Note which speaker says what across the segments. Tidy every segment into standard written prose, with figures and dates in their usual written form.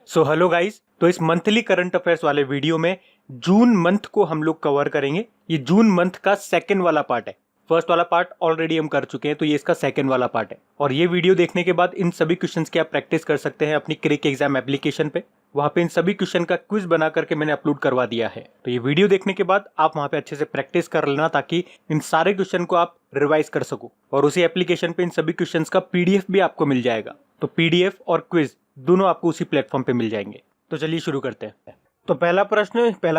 Speaker 1: So hello guys, तो इस monthly current affairs वाले वीडियो में जून मंथ को हम लोग कवर करेंगे। ये जून मंथ का सेकंड वाला पार्ट है। फर्स्ट वाला पार्ट ऑलरेडी हम कर चुके हैं, तो ये इसका सेकंड वाला पार्ट है। और ये वीडियो देखने के बाद इन सभी क्वेश्चंस की आप प्रैक्टिस कर सकते हैं अपनी क्रिक एग्जाम एप्लीकेशन पे। वहां पे इन सभी क्वेश्चन का क्विज बना करके मैंने अपलोड करवा दिया है। तो ये वीडियो देखने के बाद आप वहां पे अच्छे से प्रैक्टिस कर लेना, ताकि इन सारे क्वेश्चन को आप रिवाइज कर सको। और उसी एप्लीकेशन पे इन सभी क्वेश्चंस का पीडीएफ भी आपको मिल जाएगा। तो पीडीएफ और क्विज दोनों आपको उसी प्लेटफॉर्म पे मिल जाएंगे। तो चलिए शुरू करते हैं। तो पहला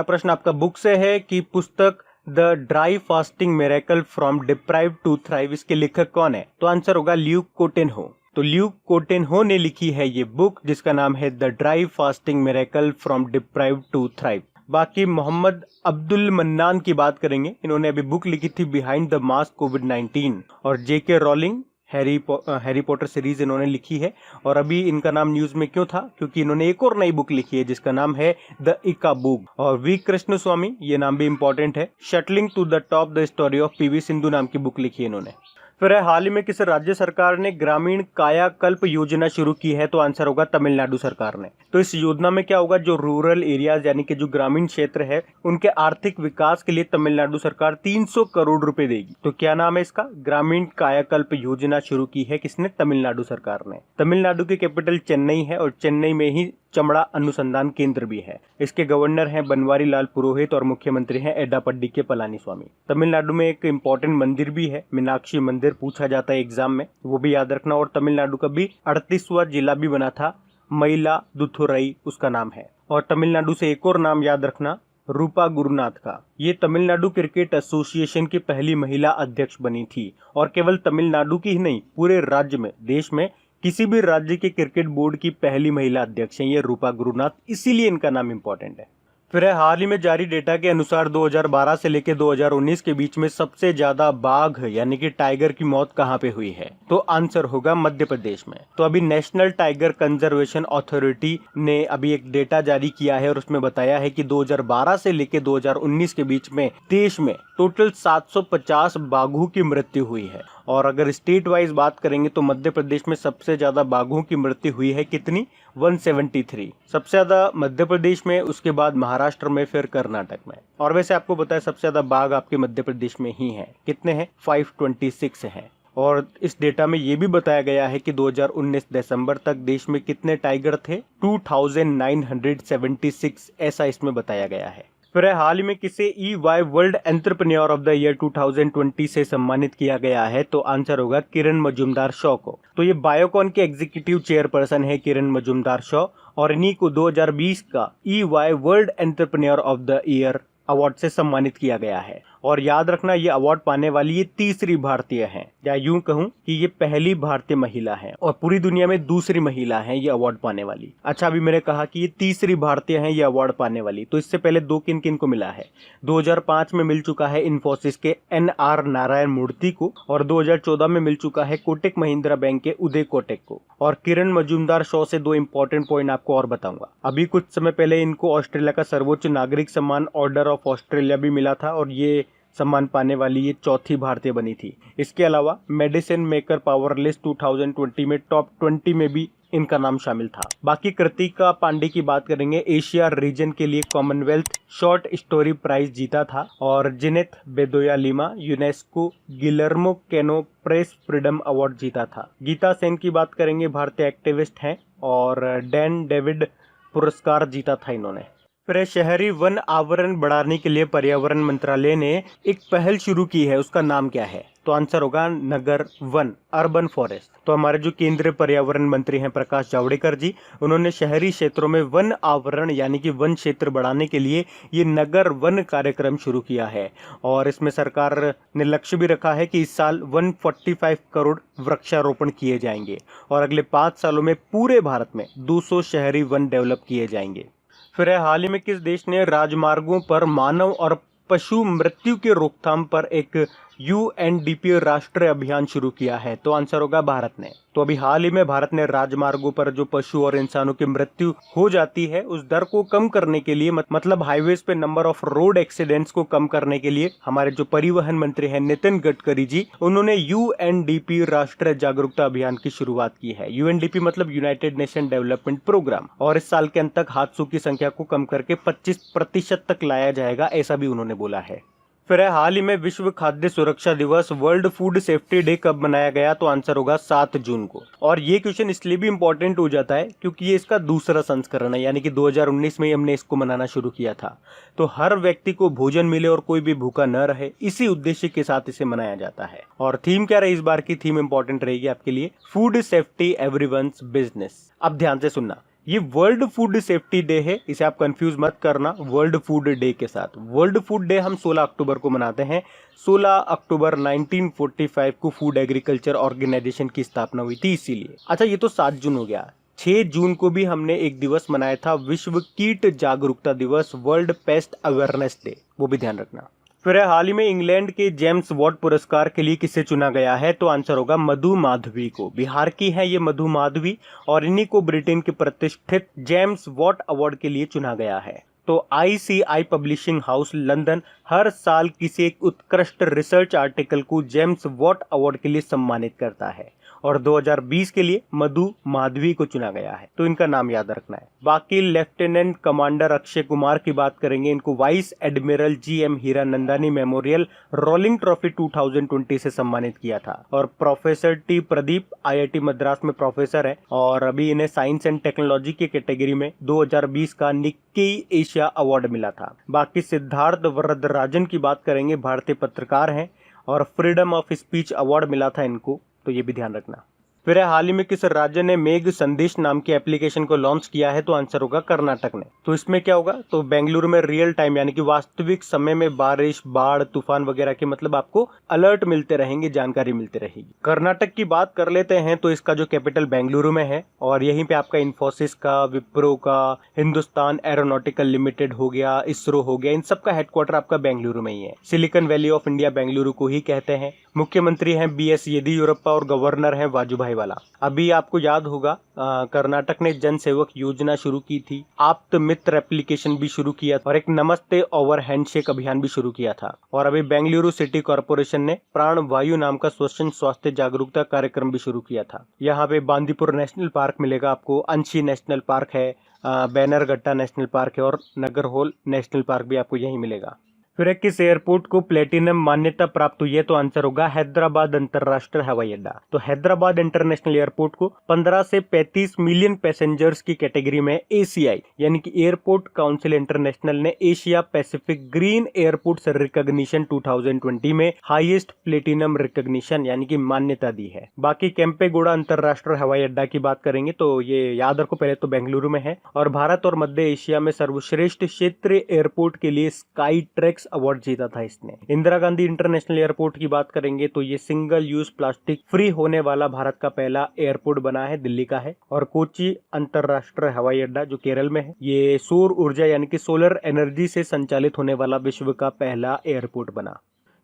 Speaker 1: प्रश्न आपका बुक से है कि पुस्तक the dry fasting miracle from deprive to thrive, इसके लेखक कौन है? तो आंसर होगा ल्यूक कोटेनहो। तो ल्यूक कोटेनहो ने लिखी है ये बुक, जिसका नाम है the dry fasting miracle from deprive to thrive. बाकी मोहम्मद अब्दुल मन्नान की बात करेंगे। इन्होंने अभी बुक लिखी थी बिहाइंड द मास्क कोविड-19। और जेके रॉलिंग हैरी पॉटर सीरीज इन्होंने लिखी है। और अभी इनका नाम न्यूज में क्यों था? क्योंकि इन्होंने एक और नई बुक लिखी है जिसका नाम है द इका बुक। और वी कृष्ण स्वामी, ये नाम भी इंपॉर्टेंट है। Shuttling to the top the story of PV Sindhu नाम की बुक लिखी है इन्होंने। फिर हाल ही में किस राज्य सरकार ने ग्रामीण कायाकल्प योजना शुरू की है? तो आंसर होगा तमिलनाडु सरकार ने। तो इस योजना में क्या होगा, जो रूरल एरियाज यानी कि जो ग्रामीण क्षेत्र है, उनके आर्थिक विकास के लिए तमिलनाडु सरकार 300 करोड़ रुपए देगी। तो क्या नाम है इसका? ग्रामीण कायाकल्प योजना शुरू की है किसने? तमिलनाडु सरकार ने। तमिलनाडु की कैपिटल चेन्नई है और चेन्नई में ही चमड़ा अनुसंधान केंद्र भी है। इसके गवर्नर हैं बनवारी लाल पुरोहित और मुख्यमंत्री हैं एडापड्डी के पलानीस्वामी। तमिलनाडु में एक इम्पोर्टेंट मंदिर भी है, मीनाक्षी मंदिर, पूछा जाता है एग्जाम में, वो भी याद रखना। और तमिलनाडु का भी 38वां जिला भी बना था, मयिलादुथुरई उसका नाम है। और तमिलनाडु से एक और नाम याद रखना, रूपा गुरुनाथ का। ये तमिलनाडु क्रिकेट एसोसिएशन की पहली महिला अध्यक्ष बनी थी। और केवल तमिलनाडु की ही नहीं, पूरे राज्य में, देश में किसी भी राज्य के क्रिकेट बोर्ड की पहली महिला अध्यक्ष है ये रूपा गुरुनाथ, इसीलिए इनका नाम इंपॉर्टेंट है। फिर हाल ही में जारी डेटा के अनुसार 2012 से लेकर 2019 के बीच में सबसे ज्यादा बाघ यानी कि टाइगर की मौत कहां पे हुई है? तो आंसर होगा मध्य प्रदेश में। तो अभी नेशनल टाइगर कंजर्वेशन अथॉरिटी ने अभी एक डेटा जारी किया है और उसमें बताया है कि 2012 से लेकर 2019 के बीच में देश में टोटल 750 बाघों की मृत्यु हुई है। और अगर स्टेट वाइज बात करेंगे तो मध्य प्रदेश में सबसे ज्यादा बाघों की मृत्यु हुई है, कितनी? 173। सबसे ज्यादा मध्य प्रदेश में, उसके बाद महाराष्ट्र में, फिर कर्नाटक में। और वैसे आपको पता है सबसे ज्यादा बाघ आपके मध्य प्रदेश में ही हैं। कितने हैं? 526 हैं। और इस डेटा में ये भी बताया गया है कि 2019 दिसंबर तक देश में कितने टाइगर थे? 2976, ऐसा इसमें बताया गया है। फिर हाल ही में किसे EY world entrepreneur of the year 2020 से सम्मानित किया गया है? तो आंसर होगा किरण मजूमदार शॉ को। तो ये बायोकॉन के एग्जीक्यूटिव चेयरपर्सन है किरण मजूमदार शॉ, और इन्हीं को 2020 का EY world entrepreneur of the year award से सम्मानित किया गया है। और याद रखना, ये अवार्ड पाने वाली ये तीसरी भारतीय हैं, या यूं कहूं कि ये पहली भारतीय महिला है और पूरी दुनिया में दूसरी महिला है ये अवार्ड पाने वाली। अच्छा, अभी मैंने कहा कि ये तीसरी भारतीय हैं ये अवार्ड पाने वाली, तो इससे पहले दो किन किन को मिला है? 2005 में मिल चुका है इन्फोसिस के NR नारायण मूर्ति को, और 2014 में मिल चुका है कोटक महिंद्रा बैंक के उदय कोटक को। और किरण मजूमदार शॉ से दो इंपॉर्टेंट पॉइंट आपको और बताऊंगा। अभी कुछ समय पहले इनको ऑस्ट्रेलिया का सर्वोच्च नागरिक सम्मान ऑर्डर ऑफ ऑस्ट्रेलिया भी मिला था, और ये सम्मान पाने वाली ये चौथी भारतीय बनी थी। इसके अलावा मेडिसिन मेकर पावर लिस्ट 2020 में टॉप 20 में भी इनका नाम शामिल था। बाकी कृतिका पांडे की बात करेंगे, एशिया रीजन के लिए कॉमनवेल्थ शॉर्ट स्टोरी प्राइज जीता था। और Jineth Bedoya Lima UNESCO Guillermo Cano Press Freedom Award जीता था। गीता सेन की बात करेंगे, भारतीय एक्टिविस्ट हैं, और डैन डेविड पुरस्कार जीता था इन्होंने। फिर शहरी वन आवरण बढ़ाने के लिए पर्यावरण मंत्रालय ने एक पहल शुरू की है, उसका नाम क्या है? तो आंसर होगा नगर वन, अर्बन फॉरेस्ट। तो हमारे जो केंद्रीय पर्यावरण मंत्री हैं प्रकाश जावड़ेकर जी, उन्होंने शहरी क्षेत्रों में वन आवरण यानी कि वन क्षेत्र बढ़ाने के लिए ये नगर वन कार्यक्रम शुरू किया है। और इसमें सरकार ने लक्ष्य भी रखा है कि इस साल 145 करोड़ वृक्षारोपण किए जाएंगे और अगले 5 सालों में पूरे भारत में 200 शहरी वन डेवलप किए जाएंगे। फिर हाल ही में किस देश ने राजमार्गों पर मानव और पशु मृत्यु की रोकथाम पर एक यूएनडीपी राष्ट्रीय अभियान शुरू किया है? तो आंसर होगा भारत ने। तो अभी हाल ही में भारत ने राजमार्गों पर जो पशु और इंसानों की मृत्यु हो जाती है उस दर को कम करने के लिए, मतलब हाईवेज पे नंबर ऑफ रोड एक्सीडेंट्स को कम करने के लिए, हमारे जो परिवहन मंत्री हैं नितिन गडकरी जी, उन्होंने यूएनडीपी राष्ट्रीय जागरूकता अभियान की शुरुआत की है। यूएनडीपी मतलब यूनाइटेड नेशन डेवलपमेंट प्रोग्राम, और इस साल के अंत तक हादसों की संख्या को कम करके 25% तक लाया जाएगा, ऐसा भी उन्होंने बोला है। फिर है हाल ही में विश्व खाद्य सुरक्षा दिवस, वर्ल्ड फूड सेफ्टी डे कब मनाया गया? तो आंसर होगा 7 जून को। और ये क्वेश्चन इसलिए भी इंपॉर्टेंट हो जाता है क्योंकि ये इसका दूसरा संस्करण है, यानी कि 2019 में ही हमने इसको मनाना शुरू किया था। तो हर व्यक्ति को भोजन मिले और कोई भी भूखा न रहे, इसी उद्देश्य के साथ इसे मनाया जाता है। और थीम क्या रही इस बार की? थीम इंपॉर्टेंट रहेगी आपके लिए, फूड सेफ्टी एवरीवन्स बिजनेस। अब ध्यान से सुनना, ये वर्ल्ड फूड सेफ्टी डे है, इसे आप कंफ्यूज मत करना वर्ल्ड फूड डे के साथ। वर्ल्ड फूड डे हम 16 अक्टूबर को मनाते हैं। 16 अक्टूबर 1945 को फूड एग्रीकल्चर ऑर्गेनाइजेशन की स्थापना हुई थी, इसीलिए। अच्छा, ये तो 7 जून हो गया। 6 जून को भी हमने एक दिवस मनाया था, विश्व कीट जागरूकता दिवस, वर्ल्ड पेस्ट अवेयरनेस डे, वो भी ध्यान रखना। फिर हाल ही में इंग्लैंड के जेम्स वॉट पुरस्कार के लिए किसे चुना गया है? तो आंसर होगा मधु माधवी को। बिहार की है ये मधु माधवी, और इन्हीं को ब्रिटेन के प्रतिष्ठित जेम्स वॉट अवार्ड के लिए चुना गया है। तो ICI पब्लिशिंग हाउस लंदन हर साल किसी एक उत्कृष्ट रिसर्च आर्टिकल को जेम्स वॉट अवार्ड के लिए सम्मानित करता है, और 2020 के लिए मधु माधवी को चुना गया है, तो इनका नाम याद रखना है। बाकी लेफ्टिनेंट कमांडर अक्षय कुमार की बात करेंगे, इनको vice admiral GM Hiranandani memorial rolling trophy 2020 से सम्मानित किया था। और professor T Pradeep IIT Madras में प्रोफेसर है, और अभी इन्हें साइंस एंड टेक्नोलॉजी की कैटेगरी में 2020 का निक्की एशिया अवार्ड मिला था। बाकी सिद्धार्थ वरदराजन की बात करेंगे, भारतीय पत्रकार हैं, और फ्रीडम ऑफ स्पीच अवार्ड मिला था इनको, तो ये भी ध्यान रखना। फिर हाल ही में किस राज्य ने मेघ संदेश नाम की एप्लीकेशन को लॉन्च किया है? तो आंसर होगा कर्नाटक ने। तो इसमें क्या होगा? तो बेंगलुरु में रियल टाइम यानी कि वास्तविक समय में बारिश, बाढ़, तूफान वगैरह के मतलब आपको अलर्ट मिलते रहेंगे, जानकारी मिलती रहेगी। कर्नाटक की बात कर लेते हैं, तो इसका जो कैपिटल बेंगलुरु में है, और यहीं पे आपका इन्फोसिस का, विप्रो का, हिंदुस्तान एरोनॉटिकल लिमिटेड हो गया, इसरो हो गया, इन सब का हेडक्वार्टर आपका बेंगलुरु में ही है। Silicon valley of India Bengaluru को ही कहते हैं। मुख्यमंत्री हैं BS येदियुरप्पा और गवर्नर हैं वाजुभाई वाला। अभी आपको याद होगा कर्नाटक ने जन सेवक योजना शुरू की थी, आप्त मित्र एप्लीकेशन भी शुरू किया, और एक नमस्ते ओवर हैंडशेक अभियान भी शुरू किया था। और अभी बेंगलुरु सिटी कॉर्पोरेशन ने प्राण वायु नाम का श्वसन स्वास्थ्य जागरूकता कार्यक्रम भी शुरू किया था। यहाँ पे बांदीपुर नेशनल पार्क मिलेगा आपको, अंशी नेशनल पार्क है, बैनरघट्टा नेशनल पार्क है, और नगरहोल नेशनल पार्क भी आपको यही मिलेगा। फिर किस एयरपोर्ट को प्लेटिनम मान्यता प्राप्त हुई है? तो आंसर होगा हैदराबाद अंतरराष्ट्रीय हवाई अड्डा। तो हैदराबाद इंटरनेशनल एयरपोर्ट को 15 से 35 मिलियन पैसेंजर्स की कैटेगरी में ACI यानी कि एयरपोर्ट काउंसिल इंटरनेशनल ने Asia Pacific green airports recognition 2020 में हाईएस्ट प्लेटिनम रिकॉग्निशन यानी कि मान्यता दी है। बाकी केम्पेगौड़ा अंतरराष्ट्रीय हवाई अड्डा की बात करेंगे तो ये याद रखो, पहले तो बेंगलुरु में है, और भारत और मध्य एशिया में सर्वश्रेष्ठ क्षेत्रीय एयरपोर्ट के लिए स्काई ट्रैक्स अवार्ड जीता था इसने। इंदिरा गांधी इंटरनेशनल एयरपोर्ट की बात करेंगे तो ये सिंगल यूज प्लास्टिक फ्री होने वाला भारत का पहला एयरपोर्ट बना है, दिल्ली का है। और कोची अंतरराष्ट्रीय हवाई अड्डा जो केरल में है, ये सौर ऊर्जा यानी कि सोलर एनर्जी से संचालित होने वाला विश्व का पहला एयरपोर्ट बना।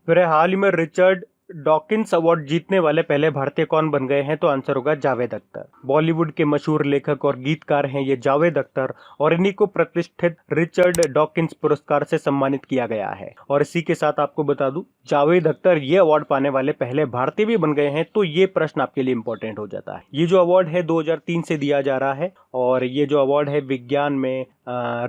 Speaker 1: फिर हाल ही में रिचर्ड डॉकिंस अवार्ड जीतने वाले पहले भारतीय कौन बन गए हैं? तो आंसर होगा जावेद अख्तर। बॉलीवुड के मशहूर लेखक और गीतकार हैं ये जावेद अख्तर, और इन्हीं को प्रतिष्ठित रिचर्ड डॉकिंस पुरस्कार से सम्मानित किया गया है। और इसी के साथ आपको बता दूं, जावेद अख्तर ये अवार्ड पाने वाले पहले भारतीय भी बन गए हैं, तो ये प्रश्न आपके लिए इंपॉर्टेंट हो जाता है। ये जो अवार्ड है 2003 से दिया जा रहा है, और ये जो अवार्ड है विज्ञान में,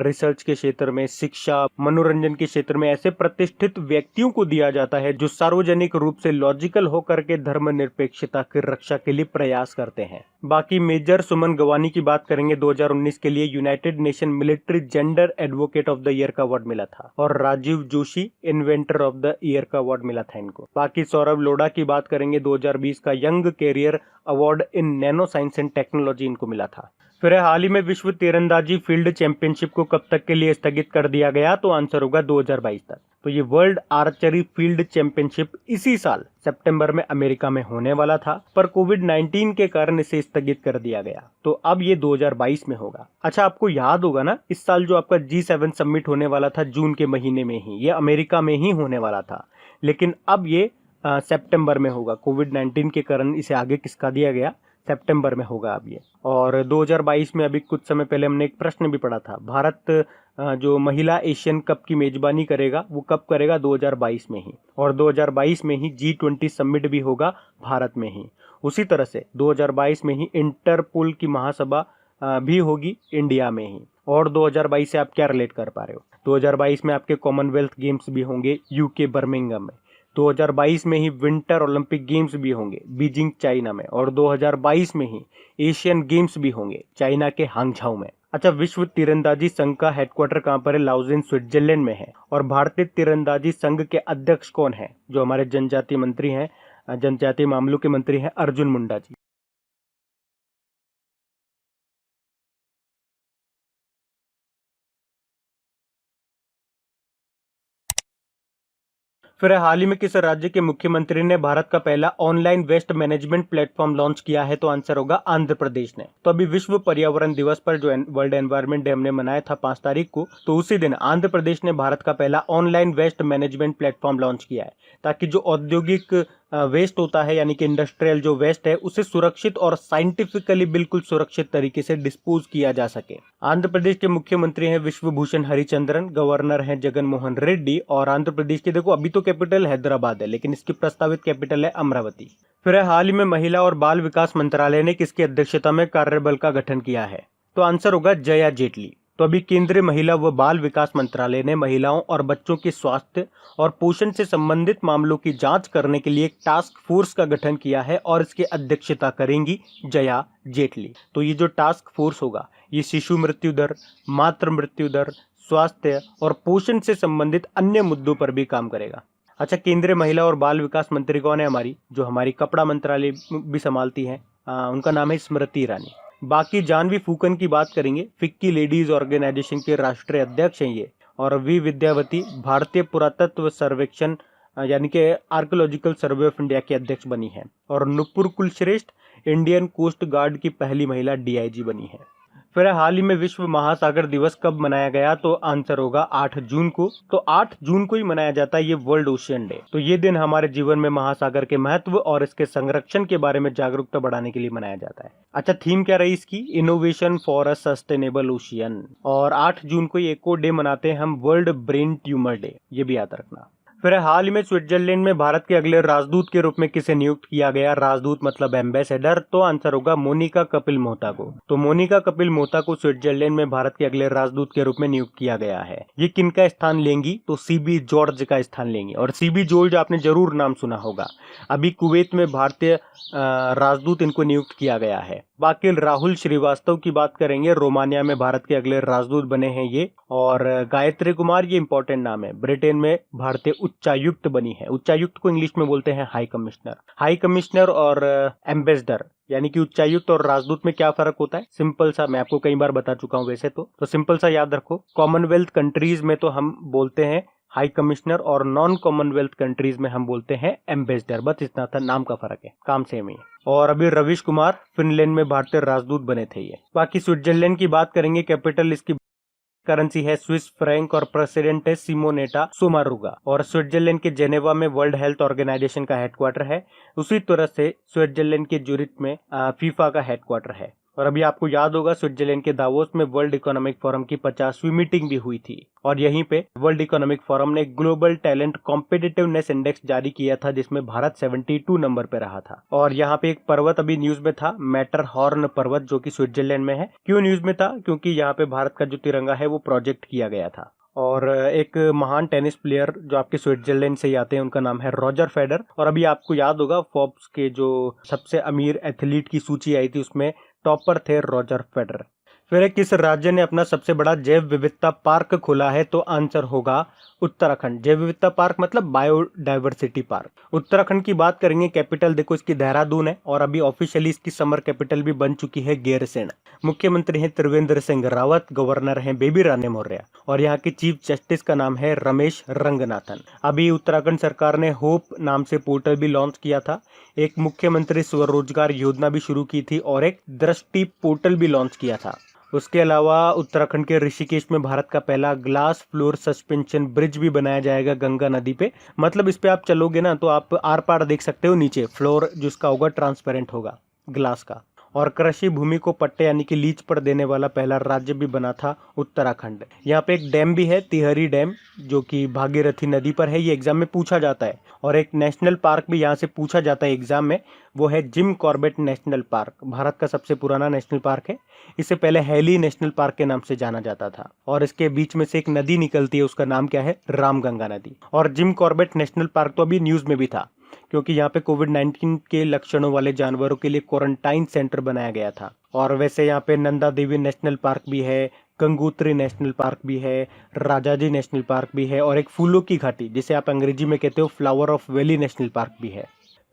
Speaker 1: रिसर्च के क्षेत्र में, शिक्षा, मनोरंजन के क्षेत्र में ऐसे प्रतिष्ठित व्यक्तियों को दिया जाता है जो सार्वजनिक रूप से लॉजिकल होकर के धर्मनिरपेक्षता की रक्षा के लिए प्रयास करते हैं। बाकी मेजर सुमन गवानी की बात करेंगे, 2019 के लिए United Nation military gender advocate of the year का अवार्ड मिला था, और Rajiv Joshi inventor of the year का अवार्ड मिला था इनको। बाकी सौरभ लोढ़ा की बात करेंगे, 2020 का young career award in nano science and technology इनको मिला था। फिर हाल ही में विश्व तीरंदाजी फील्ड चैंपियनशिप को कब तक के लिए स्थगित कर दिया गया? तो आंसर होगा 2022 तक। तो ये वर्ल्ड आर्चरी फील्ड चैंपियनशिप इसी साल सितंबर में अमेरिका में होने वाला था, पर कोविड-19 के कारण इसे स्थगित कर दिया गया, तो अब ये 2022 में होगा। अच्छा, आपको याद होगा ना, इस साल जो आपका G7 समिट होने वाला था जून के महीने में ही, ये अमेरिका में ही होने वाला था, लेकिन अब ये सितंबर में होगा। कोविड-19 के कारण इसे आगे खिसका दिया गया, सितंबर में होगा अब ये। और 2022 में अभी कुछ समय पहले हमने एक प्रश्न भी पढ़ा था, भारत जो महिला एशियन कप की मेजबानी करेगा वो कब करेगा? 2022 में ही। और 2022 में ही G20 समिट भी होगा भारत में ही। उसी तरह से 2022 में ही इंटरपोल की महासभा भी होगी इंडिया में ही। और 2022 से आप क्या रिलेट कर पा रहे हो? 2022 में आपके कॉमनवेल्थ गेम्स भी होंगे यूके बर्मिंघम में। 2022 में ही विंटर ओलंपिक गेम्स भी होंगे बीजिंग चाइना में। और 2022 में ही एशियन गेम्स भी होंगे चाइना के हांगझाओ में। अच्छा, विश्व तीरंदाजी संघ का हेडक्वार्टर कहाँ पर है? लाउजेन स्विट्जरलैंड में है। और भारतीय तीरंदाजी संघ के अध्यक्ष कौन है? जो हमारे जनजातीय मंत्री हैं, जनजातीय मामलों के मंत्री हैं, अर्जुन मुंडा जी। फिर हाल ही में किस राज्य के मुख्यमंत्री ने भारत का पहला online waste management platform launch किया है? तो आंसर होगा आंध्र प्रदेश ने। तो अभी विश्व पर्यावरण दिवस पर जो वर्ल्ड एनवायरनमेंट डे हमने मनाया था 5 तारीख को, तो उसी दिन आंध्र प्रदेश ने भारत का पहला online waste management platform launch किया है, ताकि जो औद्योगिक वेस्ट होता है यानी कि इंडस्ट्रियल जो वेस्ट है उसे सुरक्षित और साइंटिफिकली बिल्कुल सुरक्षित तरीके से डिस्पोज किया जा सके। आंध्र प्रदेश के मुख्यमंत्री हैं विश्वभूषण हरिचंद्रन, गवर्नर हैं जगन मोहन रेड्डी। और आंध्र प्रदेश की देखो अभी तो कैपिटल हैदराबाद है, लेकिन इसकी प्रस्तावित कैपिटल है अमरावती। फिर हाल ही में महिला और बाल विकास मंत्रालय ने किसकी अध्यक्षता में कार्यबल का गठन किया है? तो आंसर होगा जया जेटली। तो अभी केंद्रीय महिला व बाल विकास मंत्रालय ने महिलाओं और बच्चों के स्वास्थ्य और पोषण से संबंधित मामलों की जांच करने के लिए एक टास्क फोर्स का गठन किया है और इसकी अध्यक्षता करेंगी जया जेटली। तो ये जो टास्क फोर्स होगा ये शिशु मृत्यु दर, मातृ मृत्यु दर, स्वास्थ्य और पोषण से संबंधित अन्य मुद्दों पर भी काम करेगा। अच्छा, केंद्रीय महिला और बाल विकास मंत्री कौन है? हमारी जो हमारी कपड़ा मंत्रालय भी संभालती हैं, उनका नाम है स्मृति ईरानी। बाकी जानवी फूकन की बात करेंगे, फिक्की लेडीज ऑर्गेनाइजेशन के राष्ट्रीय अध्यक्ष हैं ये। और वी विद्यावती भारतीय पुरातत्व सर्वेक्षण यानी कि आर्कियोलॉजिकल सर्वे ऑफ इंडिया की अध्यक्ष बनी है। और Nupur Kulshreshtha Indian Coast Guard की पहली महिला डीआईजी बनी है। फिर हाल ही में विश्व महासागर दिवस कब मनाया गया? तो आंसर होगा 8 जून को। तो 8 जून को ही मनाया जाता है ये वर्ल्ड ओशियन डे। तो ये दिन हमारे जीवन में महासागर के महत्व और इसके संरक्षण के बारे में जागरूकता बढ़ाने के लिए मनाया जाता है। अच्छा, थीम क्या रही इसकी? Innovation for a sustainable ocean. और 8 जून को एक और डे मनाते हैं हम, वर्ल्ड ब्रेन ट्यूमर डे, ये भी याद रखना। फिर हाल ही में स्विट्जरलैंड में भारत के अगले राजदूत के रूप में किसे नियुक्त किया गया? राजदूत मतलब एम्बेसडर। तो आंसर होगा मोनिका कपिल मोहता को। तो मोनिका कपिल मोहता को स्विट्जरलैंड में भारत के अगले राजदूत के रूप में नियुक्त किया गया है। ये किनका स्थान लेंगी? तो सीबी जॉर्ज का स्थान लेंगी। और सीबी जॉर्ज आपने जरूर नाम सुना होगा, अभी कुवैत में भारतीय राजदूत इनको नियुक्त किया गया है। बाकी राहुल श्रीवास्तव की बात करेंगे, रोमानिया में भारत के अगले राजदूत बने हैं ये। और गायत्री कुमार, ये इंपॉर्टेंट नाम है, ब्रिटेन में भारतीय उच्चायुक्त बनी है। उच्चायुक्त को इंग्लिश में बोलते हैं हाई कमिश्नर। हाई कमिश्नर और एम्बेसडर यानी कि उच्चायुक्त और राजदूत में क्या फर्क होता है? सिंपल सा, मैं आपको कई बार बता चुका हूं वैसे तो सिंपल सा याद रखो। कॉमनवेल्थ कंट्रीज में तो हम बोलते हैं हाई कमिश्नर और नॉन कॉमनवेल्थ कंट्रीज में हम बोलते हैं एम्बेसडर। बस इतना था, नाम का फर्क है, काम सेम ही है। और अभी रवीश कुमार फिनलैंड में भारतीय राजदूत बने थे ये। बाकी स्विट्जरलैंड की बात करेंगे, कैपिटल इसकी करेंसी है स्विस फ्रैंक और प्रेसिडेंट है सिमोनेटा सोमारुगा। और स्विट्जरलैंड के जेनेवा में वर्ल्ड हेल्थ ऑर्गेनाइजेशन का हेडक्वार्टर है। उसी तरह से स्विट्जरलैंड के ज्यूरिख में फीफा का हेडक्वार्टर है। और अभी आपको याद होगा स्विट्जरलैंड के दावोस में वर्ल्ड इकोनॉमिक फोरम की 50वीं मीटिंग भी हुई थी। और यहीं पे वर्ल्ड इकोनॉमिक फोरम ने ग्लोबल टैलेंट कॉम्पिटिटिवनेस इंडेक्स जारी किया था, जिसमें भारत 72 नंबर पे रहा था। और यहाँ पे एक पर्वत अभी न्यूज में था, मैटरहॉर्न पर्वत, जो कि स्विट्जरलैंड में है। क्यों न्यूज में था? क्योंकि यहाँ पे भारत का जो तिरंगा है वो प्रोजेक्ट किया गया था। और एक महान टेनिस प्लेयर जो आपके स्विट्जरलैंड से ही आते हैं, उनका नाम है रॉजर फेडर। और अभी आपको याद होगा फोर्ब्स के जो सबसे अमीर एथलीट की सूची आई थी, उसमें टॉपर थे रॉजर फेडरर। फिर किस राज्य ने अपना सबसे बड़ा जैव विविधता पार्क खोला है? तो आंसर होगा उत्तराखंड। जैव विविधता पार्क मतलब बायोडाइवर्सिटी पार्क। उत्तराखंड की बात करेंगे, कैपिटल देखो इसकी देहरादून है। और अभी ऑफिशियली इसकी समर कैपिटल भी बन चुकी है गैरसैंण। मुख्यमंत्री हैं त्रिवेंद्र सिंह रावत, गवर्नर हैं बेबी रानी मौर्य। और यहाँ के चीफ जस्टिस का नाम है रमेश रंगनाथन। अभी उत्तराखंड सरकार ने होप नाम से पोर्टल भी लॉन्च किया था, एक मुख्यमंत्री स्वरोजगार योजना भी शुरू की थी और एक दृष्टि पोर्टल भी लॉन्च किया था। उसके अलावा उत्तराखंड के ऋषिकेश में भारत का पहला ग्लास फ्लोर सस्पेंशन ब्रिज भी बनाया जाएगा गंगा नदी पे। मतलब इस पे आप चलोगे ना तो आप आर पार देख सकते हो, नीचे फ्लोर जिसका होगा ट्रांसपेरेंट होगा ग्लास का। और कृषि भूमि को पट्टे यानी कि लीज पर देने वाला पहला राज्य भी बना था उत्तराखंड। यहाँ पे एक डैम भी है, तिहरी डैम, जो कि भागीरथी नदी पर है। ये एग्जाम में पूछा जाता है। और एक नेशनल पार्क भी यहाँ से पूछा जाता है एग्जाम में, वो है Jim Corbett national park. Bharat का सबसे पुराना नेशनल पार्क है। इसे पहले हैली नेशनल पार्क के नाम से जाना जाता था। और इसके बीच में से एक नदी निकलती है, उसका नाम क्या है, रामगंगा नदी। और जिम कॉर्बेट नेशनल पार्क तो अभी न्यूज में भी था, क्योंकि यहाँ पे कोविड-19 के लक्षणों वाले जानवरों के लिए क्वारंटाइन सेंटर बनाया गया था। और वैसे यहाँ पे नंदा देवी नेशनल पार्क भी है, गंगोत्री नेशनल पार्क भी है, राजाजी नेशनल पार्क भी है, और एक फूलों की घाटी जिसे आप अंग्रेजी में कहते हो flower of valley national park भी है।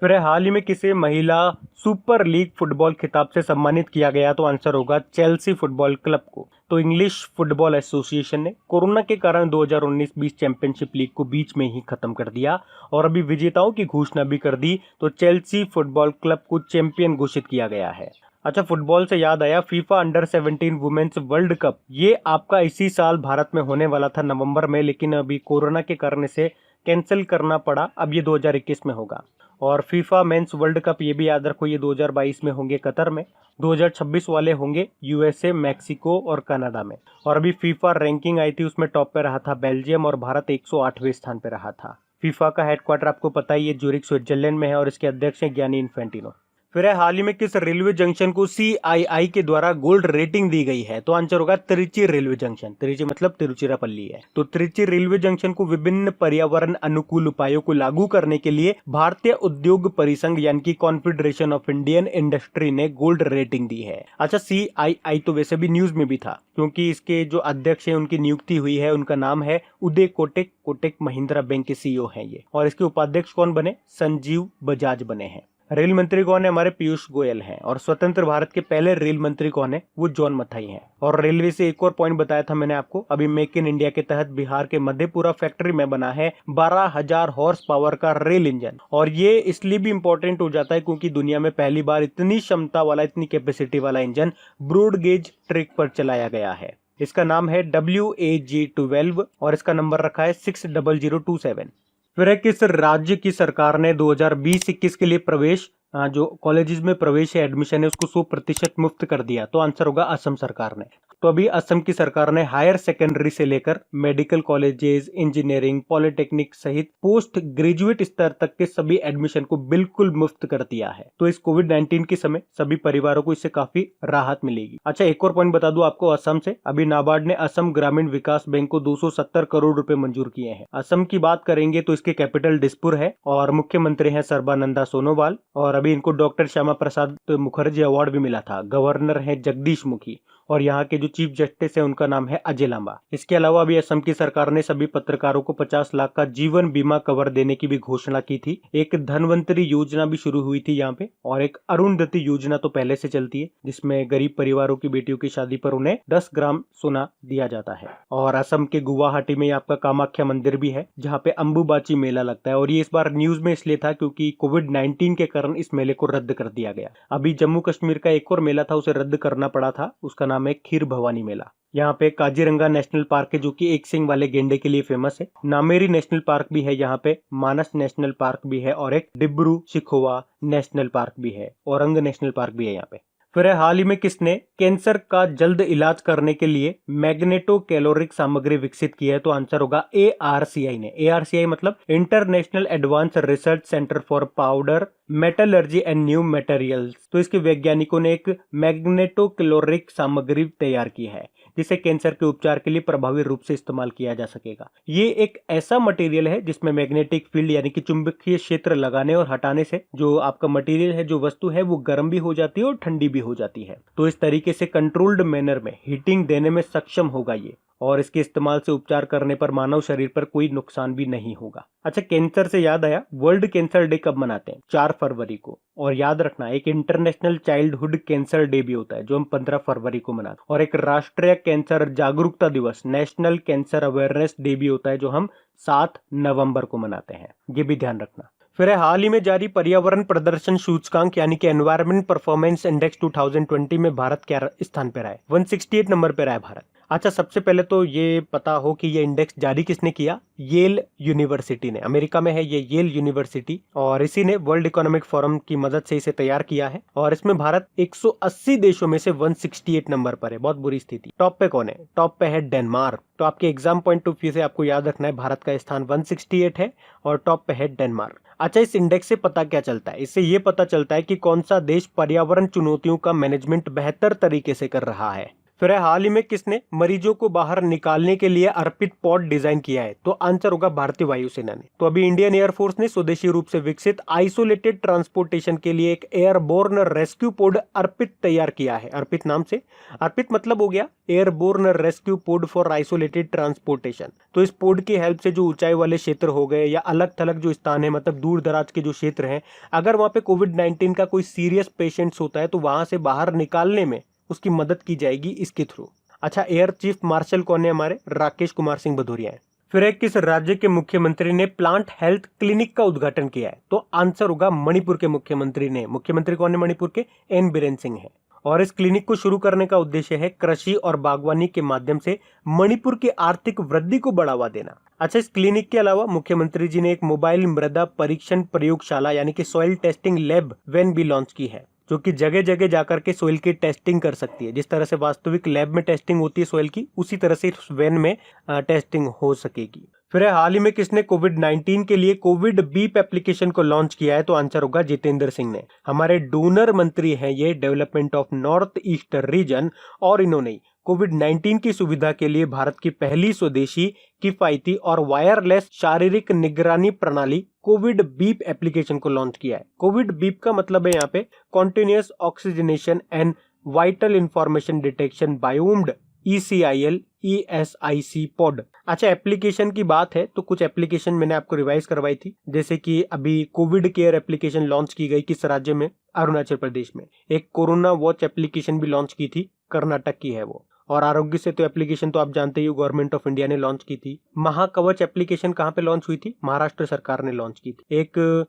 Speaker 1: फिर हाल ही में किसे महिला सुपर लीग फुटबॉल खिताब से सम्मानित किया गया, तो आंसर होगा चेल्सी फुटबॉल क्लब को। तो इंग्लिश फुटबॉल एसोसिएशन ने कोरोना के कारण 2019-20 चैंपियनशिप लीग को बीच में ही खत्म कर दिया और अभी विजेताओं की घोषणा भी कर दी। तो चेल्सी फुटबॉल क्लब को चैंपियन घोषित किया गया है। अच्छा, फुटबॉल से याद आया, FIFA under 17 women's world cup ये आपका इसी साल भारत में होने वाला था नवंबर में, लेकिन अभी कोरोना के कारण इसे कैंसिल करना पड़ा। अब ये 2021 में होगा। और फीफा मेंस वर्ल्ड कप ये भी याद रखो, ये 2022 में होंगे कतर में। 2026 वाले होंगे यूएसए, मैक्सिको और कनाडा में। और अभी फीफा रैंकिंग आई थी, उसमें टॉप पे रहा था बेल्जियम और भारत 108वें स्थान पे रहा था। फीफा का हेडक्वार्टर आपको पता ही है, ज्यूरिख स्विट्जरलैंड में है और इसके अध्यक्ष हैं गियानी इन्फेंटिनो। फिर हाल ही में किस रेलवे जंक्शन को CII के द्वारा गोल्ड रेटिंग दी गई है, तो आंसर होगा त्रिची रेलवे जंक्शन। त्रिची मतलब तिरुचिरापल्ली है। तो त्रिची रेलवे जंक्शन को विभिन्न पर्यावरण अनुकूल उपायों को लागू करने के लिए भारतीय उद्योग परिसंघ यानी कि कॉन्फेडरेशन ऑफ इंडियन इंडस्ट्री ने गोल्ड रेटिंग दी है। अच्छा, CII तो वैसे भी न्यूज में भी था, क्योंकि इसके जो अध्यक्ष है उनकी नियुक्ति हुई है, उनका नाम है उदय कोटक। कोटक महिंद्रा बैंक के CEO हैं ये। और इसके उपाध्यक्ष कौन बने, संजीव बजाज बने हैं। रेल मंत्री कौन है, हमारे पीयूष गोयल हैं। और स्वतंत्र भारत के पहले रेल मंत्री कौन है, वो जॉन मथाई हैं। और रेलवे से एक और पॉइंट बताया था मैंने आपको, अभी मेक इन इंडिया के तहत बिहार के मधेपुरा फैक्ट्री में बना है 12,000 हॉर्स पावर का रेल इंजन। और ये इसलिए भी इंपॉर्टेंट हो जाता है क्योंकि दुनिया में पहली बार इतनी क्षमता वाला, इतनी कैपेसिटी वाला इंजन ब्रॉड गेज ट्रैक पर चलाया गया है। इसका नाम है WAG-12 और इसका नंबर रखा है 60027। फिर किस राज्य की सरकार ने 2020-21 के लिए प्रवेश, जो कॉलेजेस में प्रवेश है, एडमिशन है, उसको 100% मुफ्त कर दिया, तो आंसर होगा असम सरकार ने। तो अभी असम की सरकार ने हायर सेकेंडरी से लेकर मेडिकल कॉलेजेस, इंजीनियरिंग, पॉलिटेक्निक सहित पोस्ट ग्रेजुएट स्तर तक के सभी एडमिशन को बिल्कुल मुफ्त कर दिया है। तो इस कोविड-19 के समय सभी परिवारों को इससे काफी राहत मिलेगी। अच्छा, एक और पॉइंट बता दूं आपको असम से, अभी नाबार्ड ने असम ग्रामीण विकास बैंक को 270 करोड़ रुपए मंजूर किए हैं। असम की बात करेंगे तो इसके कैपिटल दिसपुर है और मुख्यमंत्री है सर्बानंदा सोनोवाल। और अभी इनको डॉक्टर श्यामा प्रसाद मुखर्जी अवार्ड भी मिला था। गवर्नर है जगदीश मुखी और यहाँ के जो चीफ जस्टिस है उनका नाम है अजय लांबा। इसके अलावा अभी असम की सरकार ने सभी पत्रकारों को 50 लाख का जीवन बीमा कवर देने की भी घोषणा की थी। एक धनवंतरी योजना भी शुरू हुई थी यहाँ पे, और एक अरुंधति योजना तो पहले से चलती है, जिसमें गरीब परिवारों की बेटियों की शादी पर उन्हें 10 ग्राम सोना दिया जाता है। और असम के गुवाहाटी में आपका कामाख्या मंदिर भी है, जहाँ पे अंबुबाची मेला लगता है। और ये इस बार न्यूज में इसलिए था क्योंकि कोविड-19 के कारण इस मेले को रद्द कर दिया गया। अभी जम्मू कश्मीर का एक और मेला था, उसे रद्द करना पड़ा था, उसका नाम है खीर भवानी मेला। यहाँ पे काजीरंगा नेशनल पार्क है जो कि एक सिंग वाले गेंडे के लिए फेमस है। नामेरी नेशनल पार्क भी है यहाँ पे, मानस नेशनल पार्क भी है और एक डिब्रू शिखोवा नेशनल पार्क भी है, औरंग नेशनल पार्क भी है यहाँ पे। फिर हाल ही में किसने कैंसर का जल्द इलाज करने के लिए मैग्नेटो कैलोरिक सामग्री विकसित की है, तो आंसर होगा ARCI ने। ARCI मतलब international advance research centre for powder metallurgy and new materials. तो इसके वैज्ञानिकों ने एक मैग्नेटो कैलोरिक सामग्री तैयार की है जिसे कैंसर के उपचार के लिए प्रभावी रूप से इस्तेमाल किया जा सकेगा। ये एक ऐसा मटेरियल है जिसमें मैग्नेटिक फील्ड यानी कि चुंबकीय क्षेत्र लगाने और हटाने से जो आपका मटेरियल है, जो वस्तु है, वो गर्म भी हो जाती है और ठंडी भी हो जाती है। तो इस तरीके से कंट्रोल्ड मैनर में हीटिंग देने में सक्षम होगा ये, और इसके इस्तेमाल से उपचार करने पर मानव शरीर पर कोई नुकसान भी नहीं होगा। अच्छा, कैंसर से याद आया, वर्ल्ड कैंसर डे कब मनाते हैं? 4 फरवरी को। और याद रखना, एक इंटरनेशनल चाइल्डहुड कैंसर डे भी होता है जो हम 15 फरवरी को मनाते हैं। और एक राष्ट्रीय कैंसर जागरूकता दिवस, नेशनल कैंसर अवेयरनेस डे भी होता है जो हम 7 नवंबर को मनाते हैं। ये भी ध्यान रखना। फिर है हाल ही में जारी पर्यावरण प्रदर्शन सूचकांक यानी कि एनवायरमेंट परफॉर्मेंस इंडेक्स 2020 में भारत क्या स्थान पे रहा है? 168 नंबर पे रहा है भारत। अच्छा, सबसे पहले तो ये पता हो कि ये इंडेक्स जारी किसने किया? येल यूनिवर्सिटी ने। अमेरिका में है ये येल यूनिवर्सिटी, और इसी ने वर्ल्ड इकोनॉमिक फोरम की मदद से इसे तैयार किया है। और इसमें भारत 180 देशों में से 168 नंबर पर है। बहुत बुरी स्थिति। टॉप पे कौन है? टॉप पे है डेनमार्क। तो आपके एग्जाम पॉइंट ऑफ व्यू से आपको याद रखना है, भारत का स्थान 168 है और टॉप पे है डेनमार्क। अच्छा, इस इंडेक्स से पता क्या चलता है? इससे ये पता चलता है कि कौन सा देश पर्यावरण चुनौतियों का मैनेजमेंट बेहतर तरीके से कर रहा है। फिर हाल ही में किसने मरीजों को बाहर निकालने के लिए अर्पित पॉड डिजाइन किया है? तो आंसर होगा भारतीय वायुसेना ने। तो अभी इंडियन एयरफोर्स ने स्वदेशी रूप से विकसित आइसोलेटेड ट्रांसपोर्टेशन के लिए एक एयरबोर्न रेस्क्यू पोड अर्पित तैयार किया है। अर्पित नाम से, अर्पित मतलब हो गया airborne rescue pod for isolated transportation. तो इस पोड की हेल्प से जो ऊंचाई वाले क्षेत्र हो गए या अलग थलग जो स्थान है, मतलब दूर दराज के जो क्षेत्र हैं, अगर वहां पे कोविड-19 का कोई सीरियस पेशेंट्स होता है तो वहां से बाहर निकालने में उसकी मदद की जाएगी इसके थ्रू। अच्छा, एयर चीफ मार्शल कौन है? हमारे राकेश कुमार सिंह भदौरिया है। फिर एक किस राज्य के मुख्यमंत्री ने प्लांट हेल्थ क्लिनिक का उद्घाटन किया है? तो आंसर होगा मणिपुर के मुख्यमंत्री ने। मुख्यमंत्री कौन है मणिपुर के? एन बीरेन सिंह है। और इस क्लिनिक को शुरू करने का उद्देश्य है कृषि और बागवानी के माध्यम से मणिपुर की आर्थिक वृद्धि को बढ़ावा देना। अच्छा, इस क्लिनिक के अलावा मुख्यमंत्री जी ने एक मोबाइल मृदा परीक्षण प्रयोगशाला यानी कि सॉइल टेस्टिंग लैब वैन भी लॉन्च की है, जो कि जगह जगह जाकर के सोइल की टेस्टिंग कर सकती है। जिस तरह से वास्तविक लैब में टेस्टिंग होती है सोइल की, उसी तरह से इस वैन में टेस्टिंग हो सकेगी। फिर हाल ही में किसने कोविड-19 के लिए कोविड बीप एप्लीकेशन को लॉन्च किया है? तो आंसर होगा जितेंद्र सिंह ने। हमारे डोनर मंत्री हैं ये, development of north east region, और इन्होंने कोविड-19 की सुविधा के लिए भारत की पहली स्वदेशी, किफायती और वायरलेस शारीरिक निगरानी प्रणाली कोविड बीप एप्लीकेशन को लॉन्च किया है। कोविड बीप का मतलब है यहाँ पे continuous oxygenation and vital information detection biomed ECIL ESIC pod. अच्छा, एप्लीकेशन की बात है तो कुछ एप्लीकेशन मैंने आपको रिवाइज करवाई थी, जैसे कि अभी कोविड केयर एप्लीकेशन लॉन्च की गई किस राज्य में? अरुणाचल प्रदेश में। एक कोरोना वॉच एप्लीकेशन भी लॉन्च की थी, कर्नाटक की है वो। और आरोग्य सेतु एप्लीकेशन तो आप जानते ही हो, गवर्नमेंट ऑफ इंडिया ने लॉन्च की थी। महाकवच एप्लीकेशन कहाँ पे लॉन्च हुई थी? महाराष्ट्र सरकार ने लॉन्च की थी। एक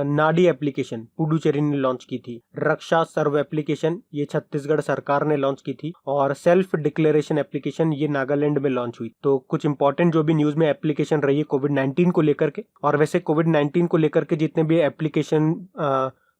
Speaker 1: नाडी एप्लीकेशन पुडुचेरी ने लॉन्च की थी। रक्षा सर्व एप्लीकेशन ये छत्तीसगढ़ सरकार ने लॉन्च की थी। और सेल्फ डिक्लेरेशन एप्लीकेशन ये नागालैंड में लॉन्च हुई। तो कुछ इंपॉर्टेंट जो भी न्यूज में एप्लीकेशन रही है कोविड-19 को लेकर के, और वैसे कोविड-19 को लेकर के जितने भी एप्लीकेशन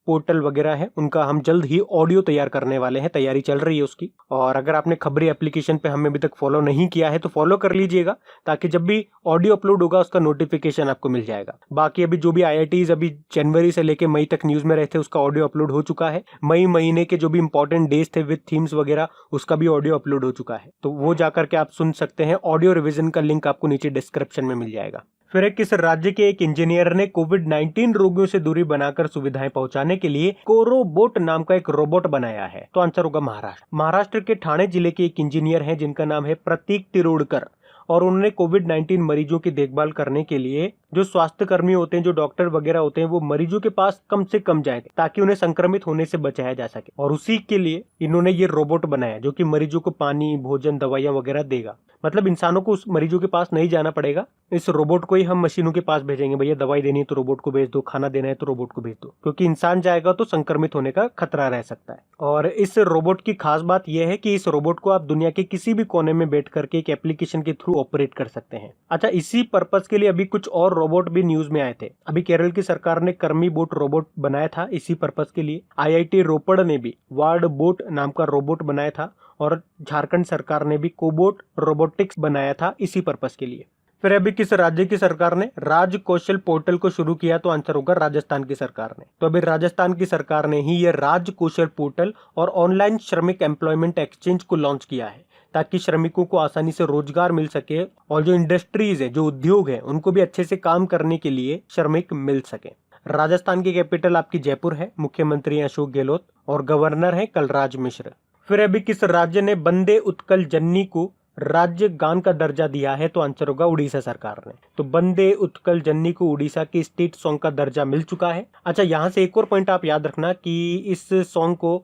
Speaker 1: पोर्टल वगैरह है उनका हम जल्द ही ऑडियो तैयार करने वाले हैं, तैयारी चल रही है उसकी। और अगर आपने खबरी एप्लीकेशन पे हमें अभी तक फॉलो नहीं किया है तो फॉलो कर लीजिएगा, ताकि जब भी ऑडियो अपलोड होगा उसका नोटिफिकेशन आपको मिल जाएगा। बाकी अभी जो भी IITs अभी जनवरी से लेके मई तक न्यूज में रहते उसका ऑडियो अपलोड हो चुका है। मई महीने के जो भी इंपॉर्टेंट डेज थे विद थीम्स वगैरह उसका भी ऑडियो अपलोड हो चुका है, तो वो जाकर के आप सुन सकते हैं। ऑडियो रिविजन का लिंक आपको नीचे डिस्क्रिप्शन में मिल जाएगा। फिर किस राज्य के एक इंजीनियर ने कोविड-19 रोगियों से दूरी बनाकर सुविधाएं पहुंचाने के लिए कोरोबोट नाम का एक रोबोट बनाया है? तो आंसर होगा महाराष्ट्र। महाराष्ट्र के ठाणे जिले के एक इंजीनियर हैं जिनका नाम है प्रतीक तिरोडकर, और उन्होंने कोविड-19 मरीजों की देखभाल करने के लिए जो स्वास्थ्य कर्मी होते हैं, जो डॉक्टर वगैरह होते हैं, वो मरीजों के पास कम से कम जाए ताकि उन्हें संक्रमित होने से बचाया जा सके। और उसी के लिए इन्होंने ये रोबोट बनाया जो कि मरीजों को पानी, भोजन, दवाइयां वगैरह देगा। मतलब इंसानों को उस मरीजों के पास नहीं जाना पड़ेगा, इस रोबोट को ही हम मशीनों के पास भेजेंगे। भैया दवाई देनी है तो रोबोट को भेज दो, खाना देना है तो रोबोट को भेज दो, क्योंकि इंसान जाएगा तो संक्रमित होने का खतरा रह सकता है। और इस रोबोट की खास बात यह है कि इस रोबोट को आप दुनिया के किसी भी कोने में बैठ करके एक एप्लीकेशन के थ्रू ऑपरेट कर सकते हैं। अच्छा, इसी पर्पस के लिए अभी कुछ और रोबोट भी न्यूज में आए थे। अभी केरल की सरकार ने कर्मी बोट रोबोट बनाया था इसी पर्पस के लिए। IIT रोपड़ ने भी वार्ड बोट नाम का रोबोट बनाया था, और झारखंड सरकार ने भी कोबोट रोबोटिक्स बनाया था इसी पर्पस के लिए। फिर अभी किस राज्य की सरकार ने राज कौशल पोर्टल को शुरू किया? तो आंसर होगा राजस्थान की सरकार ने। तो अभी राजस्थान की सरकार ने ही ये राज कौशल पोर्टल और ऑनलाइन श्रमिक एम्प्लॉयमेंट एक्सचेंज को लॉन्च किया है, ताकि श्रमिकों को आसानी से रोजगार मिल सके और जो इंडस्ट्रीज है, जो उद्योग है, उनको भी अच्छे से काम करने के लिए श्रमिक मिल सके। राजस्थान की कैपिटल आपकी जयपुर है, मुख्यमंत्री अशोक गहलोत और गवर्नर है कलराज मिश्र। फिर अभी किस राज्य ने वंदे उत्कल जननी को राज्य गान का दर्जा दिया है? तो आंसर होगा उड़ीसा सरकार ने। तो वंदे उत्कल जननी को उड़ीसा की स्टेट सॉन्ग का दर्जा मिल चुका है। अच्छा, यहाँ से एक और पॉइंट आप याद रखना कि इस सॉन्ग को,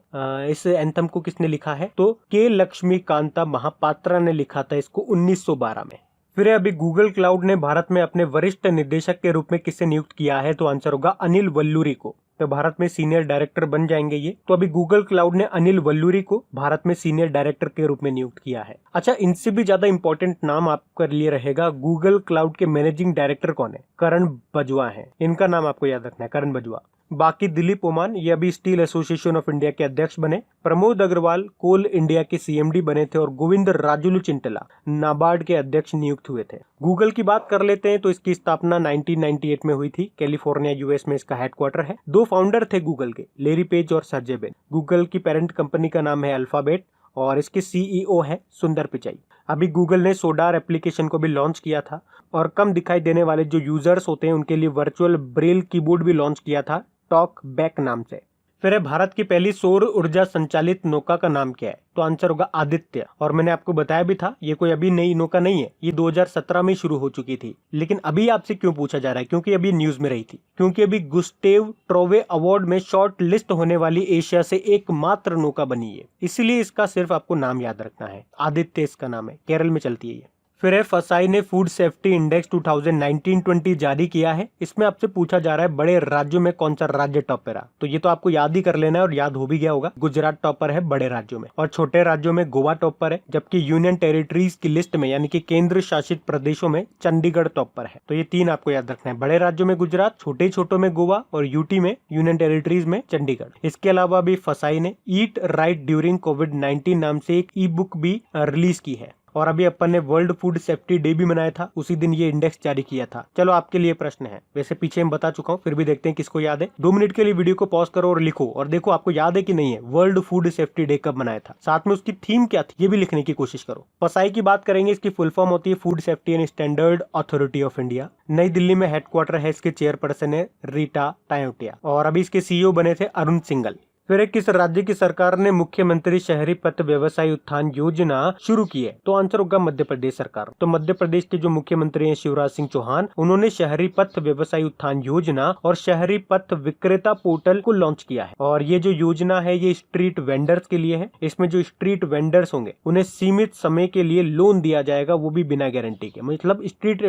Speaker 1: इस एंथम को किसने लिखा है? तो के लक्ष्मीकांता महापात्रा ने लिखा था इसको 1912 में। फिर अभी गूगल क्लाउड ने भारत में अपने वरिष्ठ निदेशक के रूप में किसे नियुक्त किया है? तो आंसर होगा अनिल वल्लूरी को। तो भारत में सीनियर डायरेक्टर बन जाएंगे ये। तो अभी गूगल क्लाउड ने अनिल वल्लूरी को भारत में सीनियर डायरेक्टर के रूप में नियुक्त किया है। अच्छा, इनसे भी ज्यादा इंपॉर्टेंट नाम आपके लिए रहेगा, गूगल क्लाउड के मैनेजिंग डायरेक्टर कौन है? करण बजवा है, इनका नाम आपको याद रखना है, करण बजवा। बाकी दिलीप ओमान ये अभी स्टील एसोसिएशन ऑफ इंडिया के अध्यक्ष बने। प्रमोद अग्रवाल कोल इंडिया के सीएमडी बने थे और गोविंद राजुलु चिंटला नाबार्ड के अध्यक्ष नियुक्त हुए थे। गूगल की बात कर लेते हैं तो इसकी स्थापना 1998 में हुई थी। कैलिफोर्निया यूएस में इसका हेडक्वार्टर है। 2 फाउंडर थे गूगल के, लेरी पेज और सर्जे ब्रिन। गूगल की पेरेंट कंपनी का नाम है अल्फाबेट और इसके सीईओ है सुंदर पिचाई। अभी गूगल ने सोडार एप्लीकेशन को भी लॉन्च किया था और कम दिखाई देने वाले जो यूजर्स होते हैं उनके लिए वर्चुअल ब्रेल कीबोर्ड भी लॉन्च किया था, टॉक बैक नाम से। फिर है भारत की पहली सौर ऊर्जा संचालित नौका का नाम क्या है? तो आंसर होगा आदित्य। और मैंने आपको बताया भी था ये कोई अभी नई नौका नहीं है, ये 2017 में शुरू हो चुकी थी। लेकिन अभी आपसे क्यों पूछा जा रहा है? क्योंकि अभी न्यूज में रही थी, क्योंकि अभी गुस्टेव ट्रोवे अवार्ड में शॉर्ट लिस्ट होने वाली एशिया से एकमात्र नौका बनी है, इसीलिए इसका सिर्फ आपको नाम याद रखना है, आदित्य इसका नाम है, केरल में चलती है ये। फिर है फसाई ने फूड सेफ्टी इंडेक्स 2019-20 जारी किया है। इसमें आपसे पूछा जा रहा है बड़े राज्यों में कौन सा राज्य टॉप पे रहा? तो ये तो आपको याद ही कर लेना है और याद हो भी गया होगा। गुजरात टॉपर है बड़े राज्यों में और छोटे राज्यों में गोवा टॉपर है, जबकि यूनियन टेरिटरीज की लिस्ट में यानी कि केंद्र शासित प्रदेशों में चंडीगढ़ टॉपर है। तो ये 3 आपको याद रखना है, बड़े राज्यों में गुजरात, छोटे छोटों में गोवा और यूटी में यूनियन टेरिटरीज में चंडीगढ़। इसके अलावा भी फसाई ने ईट राइट ड्यूरिंग कोविड-19 नाम से एक ई बुक भी रिलीज की है। और अभी अपन ने वर्ल्ड फूड सेफ्टी डे भी मनाया था, उसी दिन ये इंडेक्स जारी किया था। चलो आपके लिए प्रश्न है, वैसे पीछे मैं बता चुका हूँ, फिर भी देखते हैं किसको याद है। 2 मिनट के लिए वीडियो को पॉज करो और लिखो और देखो आपको याद है कि नहीं है वर्ल्ड फूड सेफ्टी डे कब मनाया था, साथ में उसकी थीम क्या थी ये भी लिखने की कोशिश करो। फसाई की बात करेंगे, इसकी फुल फॉर्म होती है food safety and standard authority of India. नई दिल्ली में हेडक्वार्टर है, इसके चेयरपर्सन है रीटा टायोटिया और अभी इसके सीईओ बने थे अरुण सिंघल। फिर किस राज्य की सरकार ने मुख्यमंत्री शहरी पथ व्यवसाय उत्थान योजना शुरू की है? तो आंसर होगा मध्य प्रदेश सरकार। तो मध्य प्रदेश के जो मुख्यमंत्री हैं शिवराज सिंह चौहान, उन्होंने शहरी पथ व्यवसाय उत्थान योजना और शहरी पथ विक्रेता पोर्टल को लॉन्च किया है। और ये जो योजना है ये स्ट्रीट वेंडर्स के लिए है। इसमें जो स्ट्रीट वेंडर्स होंगे उन्हें सीमित समय के लिए लोन दिया जाएगा, वो भी बिना गारंटी के। मतलब स्ट्रीट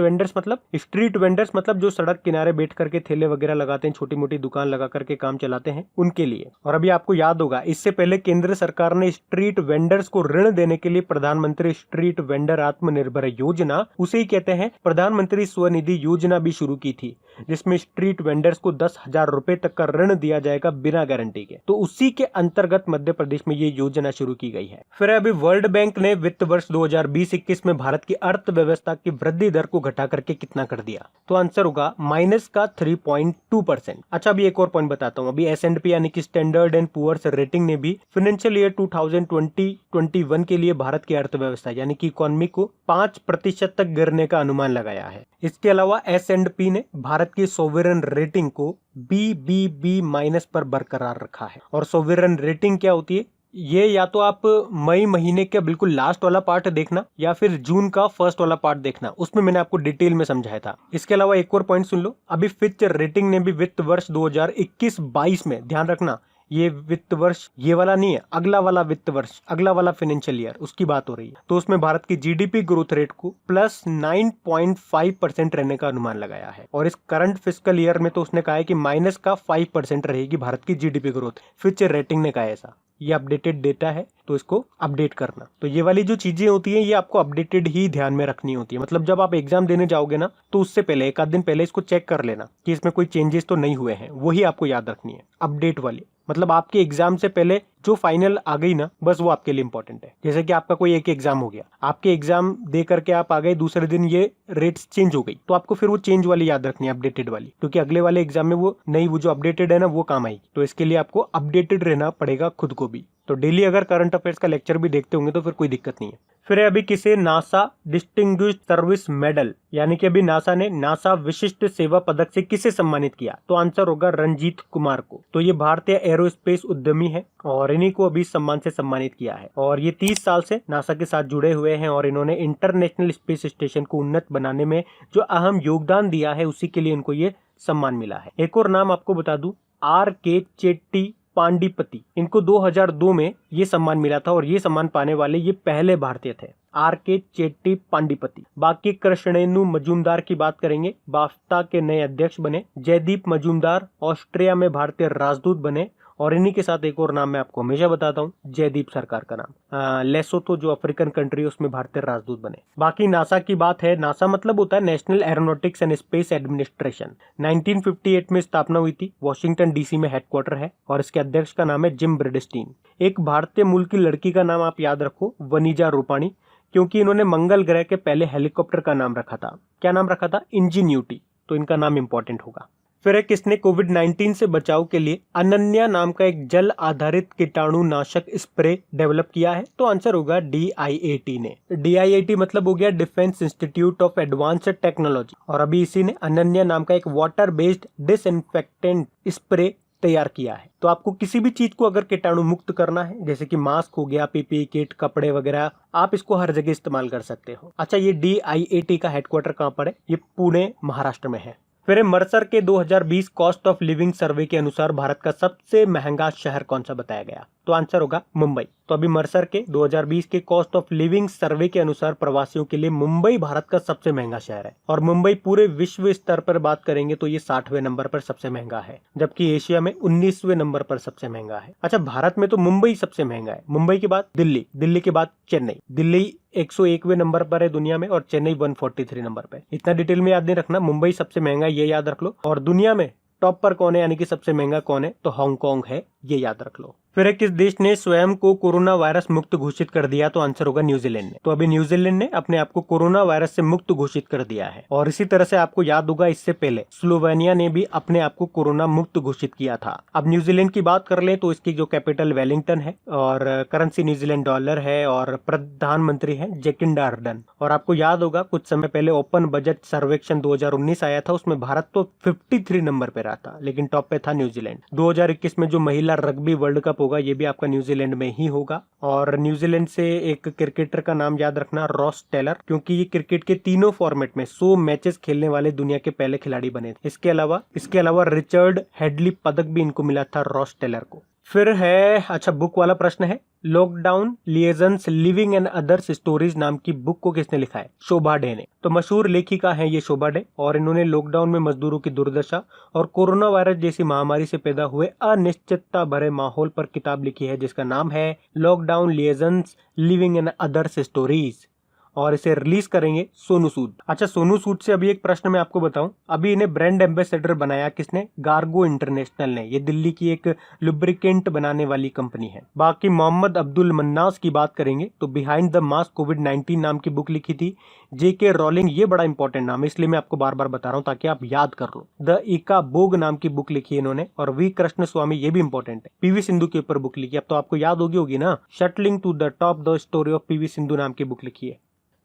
Speaker 1: वेंडर्स मतलब जो सड़क किनारे बैठ करके ठेले वगैरह लगाते हैं, छोटी मोटी दुकान लगा करके काम चलाते हैं, उनके लिए। और अभी आपको याद होगा इससे पहले केंद्र सरकार ने स्ट्रीट वेंडर्स को ऋण देने के लिए प्रधानमंत्री स्ट्रीट वेंडर आत्मनिर्भर योजना, उसे ही कहते हैं प्रधानमंत्री स्वनिधि योजना भी शुरू की थी, जिसमें स्ट्रीट वेंडर्स को 10,000 रुपए तक का ऋण दिया जाएगा बिना गारंटी के। तो उसी के अंतर्गत मध्य प्रदेश में ये योजना शुरू की गई है। फिर अभी वर्ल्ड बैंक ने वित्त वर्ष 2020-21 में भारत की अर्थव्यवस्था की वृद्धि दर को घटा करके कितना कर दिया? तो आंसर होगा -3.2%। अच्छा, अभी एक और पॉइंट बताता हूँ। अभी S&P यानी कि स्टैंडर्ड एंड पुअर्स रेटिंग ने भी फाइनेंशियल ईयर 2020-21 के लिए भारत की अर्थव्यवस्था यानी कि इकोनॉमी को 5% तक गिरने का अनुमान लगाया है। इसके अलावा S&P ने भारत की सोवरेन रेटिंग को BBB- पर बरकरार रखा है। और सोवरेन रेटिंग क्या होती है? ये या तो आप मई महीने के बिल्कुल लास्ट वाला पार्ट देखना या फिर जून का फर्स्ट वाला पार्ट देखना, उसमें मैंने आपको डिटेल में समझाया था। इसके अलावा एक और पॉइंट सुन लो, अभी फिच रेटिंग ने भी वित्त वर्ष 2021-22 में, ध्यान रखना ये वित्त वर्ष ये वाला नहीं है, अगला वाला वित्त वर्ष, अगला वाला फाइनेंशियल ईयर, उसकी बात हो रही है। तो उसमें भारत की जीडीपी ग्रोथ रेट को +9.5% रहने का अनुमान लगाया है। और इस करंट फिस्कल ईयर में तो उसने कहा है कि -5% रहेगी भारत की जीडीपी ग्रोथ। फिच रेटिंग ने कहा ऐसा। ये अपडेटेड डेटा है तो इसको अपडेट करना। तो ये वाली जो चीजें होती हैं ये आपको अपडेटेड ही ध्यान में रखनी होती है। मतलब जब आप एग्जाम देने जाओगे ना तो उससे पहले 1 आध दिन पहले इसको चेक कर लेना कि इसमें कोई चेंजेस तो नहीं हुए हैं, वही आपको याद रखनी है अपडेट वाली। मतलब आपके एग्जाम से पहले जो फाइनल आ गई ना, बस वो आपके लिए इंपॉर्टेंट है। जैसे कि आपका कोई एक एग्जाम हो गया, आपके एग्जाम दे करके आप आ गए, दूसरे दिन ये रेट्स चेंज हो गई, तो आपको फिर वो चेंज वाली याद रखनी है, अपडेटेड वाली, क्योंकि अगले वाले एग्जाम में वो नई वो जो अपडेटेड है ना वो काम आएगी। तो इसके लिए आपको अपडेटेड रहना पड़ेगा खुद को भी। तो डेली अगर करंट अफेयर्स का लेक्चर भी देखते होंगे तो फिर कोई दिक्कत नहीं है। फिर अभी किसे नासा डिस्टिंग्विश्ड सर्विस मेडल यानी कि अभी नासा ने नासा विशिष्ट सेवा पदक से किसे सम्मानित किया? तो आंसर होगा रंजीत कुमार को। तो ये भारतीय एरोस्पेस उद्यमी है और इन्हीं को अभी सम्मान से सम्मानित किया है। और ये 30 साल से नासा के साथ जुड़े हुए हैं और इन्होंने इंटरनेशनल स्पेस स्टेशन को उन्नत बनाने में जो अहम योगदान दिया है उसी के लिए इनको ये सम्मान मिला है। एक और नाम आपको बता दूं, R.K. चेट्टी पांडिपति, इनको 2002 में ये सम्मान मिला था और ये सम्मान पाने वाले ये पहले भारतीय थे। RK चेट्टी पांडिपति। बाकी कृष्णेन्दु मजूमदार की बात करेंगे, बाफ्टा के नए अध्यक्ष बने। जयदीप मजूमदार ऑस्ट्रिया में भारतीय राजदूत बने। और इन्हीं के साथ एक और नाम मैं आपको हमेशा बताता हूँ, जयदीप सरकार का नाम। लेसोतो जो अफ्रीकन कंट्री है उसमें भारतीय राजदूत बने। बाकी नासा की बात है, नासा मतलब होता है national aeronautics and space administration. 1958 में स्थापना हुई थी, वॉशिंगटन DC में हेडक्वार्टर है और इसके अध्यक्ष का नाम है जिम ब्रिडस्टीन। एक भारतीय मूल की लड़की का नाम आप याद रखो, वनीजा रूपाणी, क्योंकि इन्होंने मंगल ग्रह के पहले हेलीकॉप्टर का नाम रखा था। क्या नाम रखा था? इंजीन्यूटी। तो इनका नाम इंपॉर्टेंट होगा। फिर है किसने कोविड-19 से बचाव के लिए अनन्या नाम का एक जल आधारित कीटाणुनाशक स्प्रे डेवलप किया है? तो आंसर होगा DIAT ने। DIAT मतलब हो गया defence institute of advanced technology. और अभी इसी ने अनन्या नाम का एक वाटर बेस्ड डिसइंफेक्टेंट स्प्रे तैयार किया है। तो आपको किसी भी चीज को अगर कीटाणु मुक्त करना है, जैसे कि मास्क हो गया, PPE किट, कपड़े वगैरह, आप इसको हर जगह इस्तेमाल कर सकते हो। अच्छा, ये DIAT का हेडक्वार्टर कहाँ पर है? ये पुणे महाराष्ट्र में है। फिर मर्सर के 2020 कॉस्ट ऑफ लिविंग सर्वे के अनुसार भारत का सबसे महंगा शहर कौन सा बताया गया? तो आंसर होगा मुंबई। तो अभी मर्सर के 2020 के कॉस्ट ऑफ लिविंग सर्वे के अनुसार प्रवासियों के लिए मुंबई भारत का सबसे महंगा शहर है। और मुंबई पूरे विश्व स्तर पर बात करेंगे तो ये 60वें नंबर पर सबसे महंगा है, जबकि एशिया में 19वें नंबर पर सबसे महंगा है। अच्छा, भारत में तो मुंबई सबसे महंगा है। मुंबई के बाद दिल्ली, दिल्ली के बाद चेन्नई। दिल्ली 101वें नंबर पर है दुनिया में और चेन्नई 143 नंबर पे। इतना डिटेल में याद नहीं रखना, मुंबई सबसे महंगा ये याद रख लो। और दुनिया में टॉप पर कौन है, यानी कि सबसे महंगा कौन है? तो हांगकांग है, ये याद रख लो। फिर किस देश ने स्वयं को कोरोना वायरस मुक्त घोषित कर दिया? तो आंसर होगा न्यूजीलैंड ने। तो अभी न्यूजीलैंड ने अपने आप को कोरोना वायरस से मुक्त घोषित कर दिया है। और इसी तरह से आपको याद होगा, इससे पहले स्लोवेनिया ने भी अपने आप को कोरोना मुक्त घोषित किया था। अब न्यूजीलैंड की बात कर ले तो इसकी जो कैपिटल वेलिंगटन है और करेंसी न्यूजीलैंड डॉलर है और प्रधानमंत्री है जैकिंडा अर्डन। और आपको याद होगा कुछ समय पहले ओपन बजट सर्वेक्षण 2019 आया था, उसमें भारत तो 53 नंबर पे रहा था, लेकिन टॉप पे था न्यूजीलैंड। 2021 में जो महिला रग्बी वर्ल्ड कप होगा ये भी आपका न्यूजीलैंड में ही होगा। और न्यूजीलैंड से एक क्रिकेटर का नाम याद रखना, रॉस टेलर, क्योंकि ये क्रिकेट के तीनों फॉर्मेट में 100 मैचेस खेलने वाले दुनिया के पहले खिलाड़ी बने थे। इसके अलावा रिचर्ड हेडली पदक भी इनको मिला था, रॉस टेलर को। फिर है, अच्छा बुक वाला प्रश्न है, lockdown liaisons living and others stories नाम की बुक को किसने लिखा है? शोभा डे ने। तो मशहूर लेखिका है ये शोभा डे और इन्होंने लॉकडाउन में मजदूरों की दुर्दशा और कोरोना वायरस जैसी महामारी से पैदा हुए अनिश्चितता भरे माहौल पर किताब लिखी है, जिसका नाम है lockdown liaisons living and others stories. और इसे रिलीज करेंगे सोनू सूद। अच्छा, सोनू सूद से अभी एक प्रश्न मैं आपको बताऊं, अभी इन्हें ब्रांड एम्बेसडर बनाया किसने? गार्गो इंटरनेशनल ने। ये दिल्ली की एक लुब्रिकेंट बनाने वाली कंपनी है। बाकी मोहम्मद अब्दुल मन्नास की बात करेंगे तो बिहाइंड द मास्क कोविड-19 नाम की बुक लिखी थी JK रॉलिंग। ये बड़ा इंपॉर्टेंट नाम है, इसलिए मैं आपको बार बार बता रहा हूं ताकि आप याद कर लो। द इका बोग नाम की बुक लिखी है इन्होंने। और वी कृष्ण स्वामी, ये भी इंपॉर्टेंट है, PV सिंधु के ऊपर बुक लिखी है। अब तो आपको याद होगी ना, shuttling to the top the story of PV Sindhu नाम की बुक लिखी है।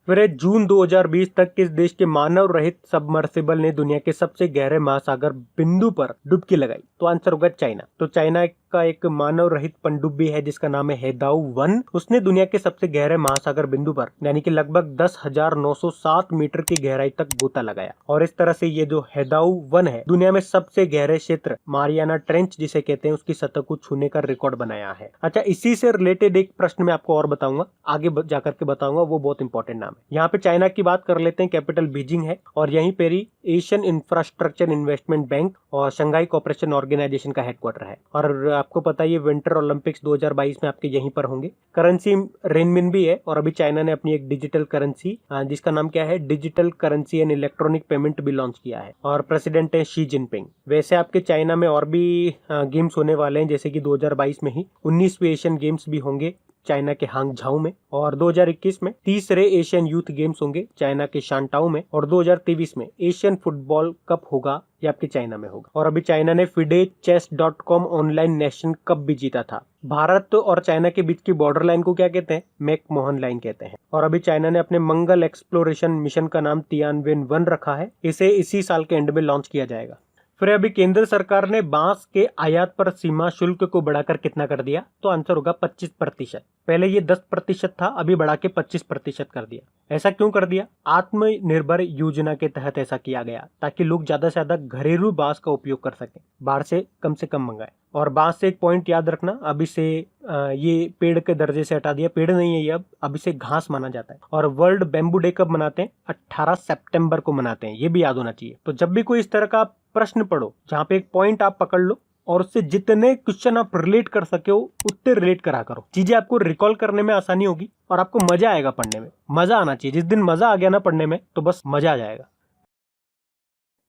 Speaker 1: फिर जून 2020 तक किस देश के मानव रहित सबमर्सिबल ने दुनिया के सबसे गहरे महासागर बिंदु पर डुबकी लगाई? तो आंसर होगा चाइना। तो चाइना का एक मानव रहित पनडुब्बी है जिसका नाम है हेदाऊ 1। उसने दुनिया के सबसे गहरे महासागर बिंदु पर यानी कि लगभग 10,907 मीटर की गहराई तक गोता लगाया। और इस तरह से ये जो हेदाऊ 1 है दुनिया में सबसे गहरे क्षेत्र मारियाना ट्रेंच जिसे कहते हैं उसकी सतह को छूने का रिकॉर्ड बनाया है। अच्छा, इसी से रिलेटेड एक प्रश्न मैं आपको और बताऊंगा, आगे जाकर के बताऊंगा, वो बहुत इंपॉर्टेंट नाम है। यहाँ पे चाइना की बात कर लेते हैं, कैपिटल बीजिंग है और यहीं पर ही एशियन इंफ्रास्ट्रक्चर इन्वेस्टमेंट बैंक और शंघाई कोऑपरेशन ऑर्गेनाइजेशन का हेडक्वार्टर है। और आपको पता है ये विंटर ओलंपिक्स 2022 में आपके यहीं पर होंगे। करेंसी रेनमिनबी है और अभी चाइना ने अपनी एक डिजिटल करेंसी जिसका नाम क्या है, digital currency and electronic payment भी लॉन्च किया है और प्रेसिडेंट है शी जिनपिंग। वैसे आपके चाइना में और भी गेम्स होने वाले हैं, जैसे कि 2022 में ही 19वें एशियन गेम्स भी होंगे चाइना के हांगझाऊ में। और 2021 में तीसरे एशियन यूथ गेम्स होंगे चाइना के शांटाऊ में। और 2023 में एशियन फुटबॉल कप होगा, ये आपके चाइना में होगा। और अभी चाइना ने FIDE-Chess.com ऑनलाइन नेशन कप भी जीता था। भारत और चाइना के बीच की बॉर्डर लाइन को क्या कहते हैं? मैकमोहन लाइन कहते हैं। और अभी चाइना ने अपने मंगल एक्सप्लोरेशन मिशन का नाम तियानवेन 1 रखा है। इसे इसी साल के एंड में लॉन्च किया जाएगा। फिर अभी केंद्र सरकार ने बांस के आयात पर सीमा शुल्क को बढ़ाकर कितना कर दिया? तो आंसर होगा 25%। पहले ये 10% था, अभी बढ़ा के 25% कर दिया। ऐसा क्यों कर दिया? आत्मनिर्भर योजना के तहत ऐसा किया गया ताकि लोग ज्यादा से ज्यादा घरेलू बांस का उपयोग कर सकें, बाहर से कम मंगाए। और बांस से एक पॉइंट याद रखना, अभी से ये पेड़ के दर्जे से हटा दिया, पेड़ नहीं है ये, अब अभी से घास माना जाता है। और वर्ल्ड बैम्बू डे कब मनाते हैं? 18 सितंबर को मनाते हैं, ये भी याद होना चाहिए। तो जब भी कोई इस तरह का प्रश्न पढ़ो जहां पे एक पॉइंट आप पकड़ लो और उससे जितने क्वेश्चन आप रिलेट कर सके हो उतने रिलेट करा करो, चीजें आपको रिकॉल करने में आसानी होगी और आपको मजा आएगा पढ़ने में। मजा आना चाहिए, जिस दिन मजा आ गया ना पढ़ने में तो बस मजा आ जाएगा।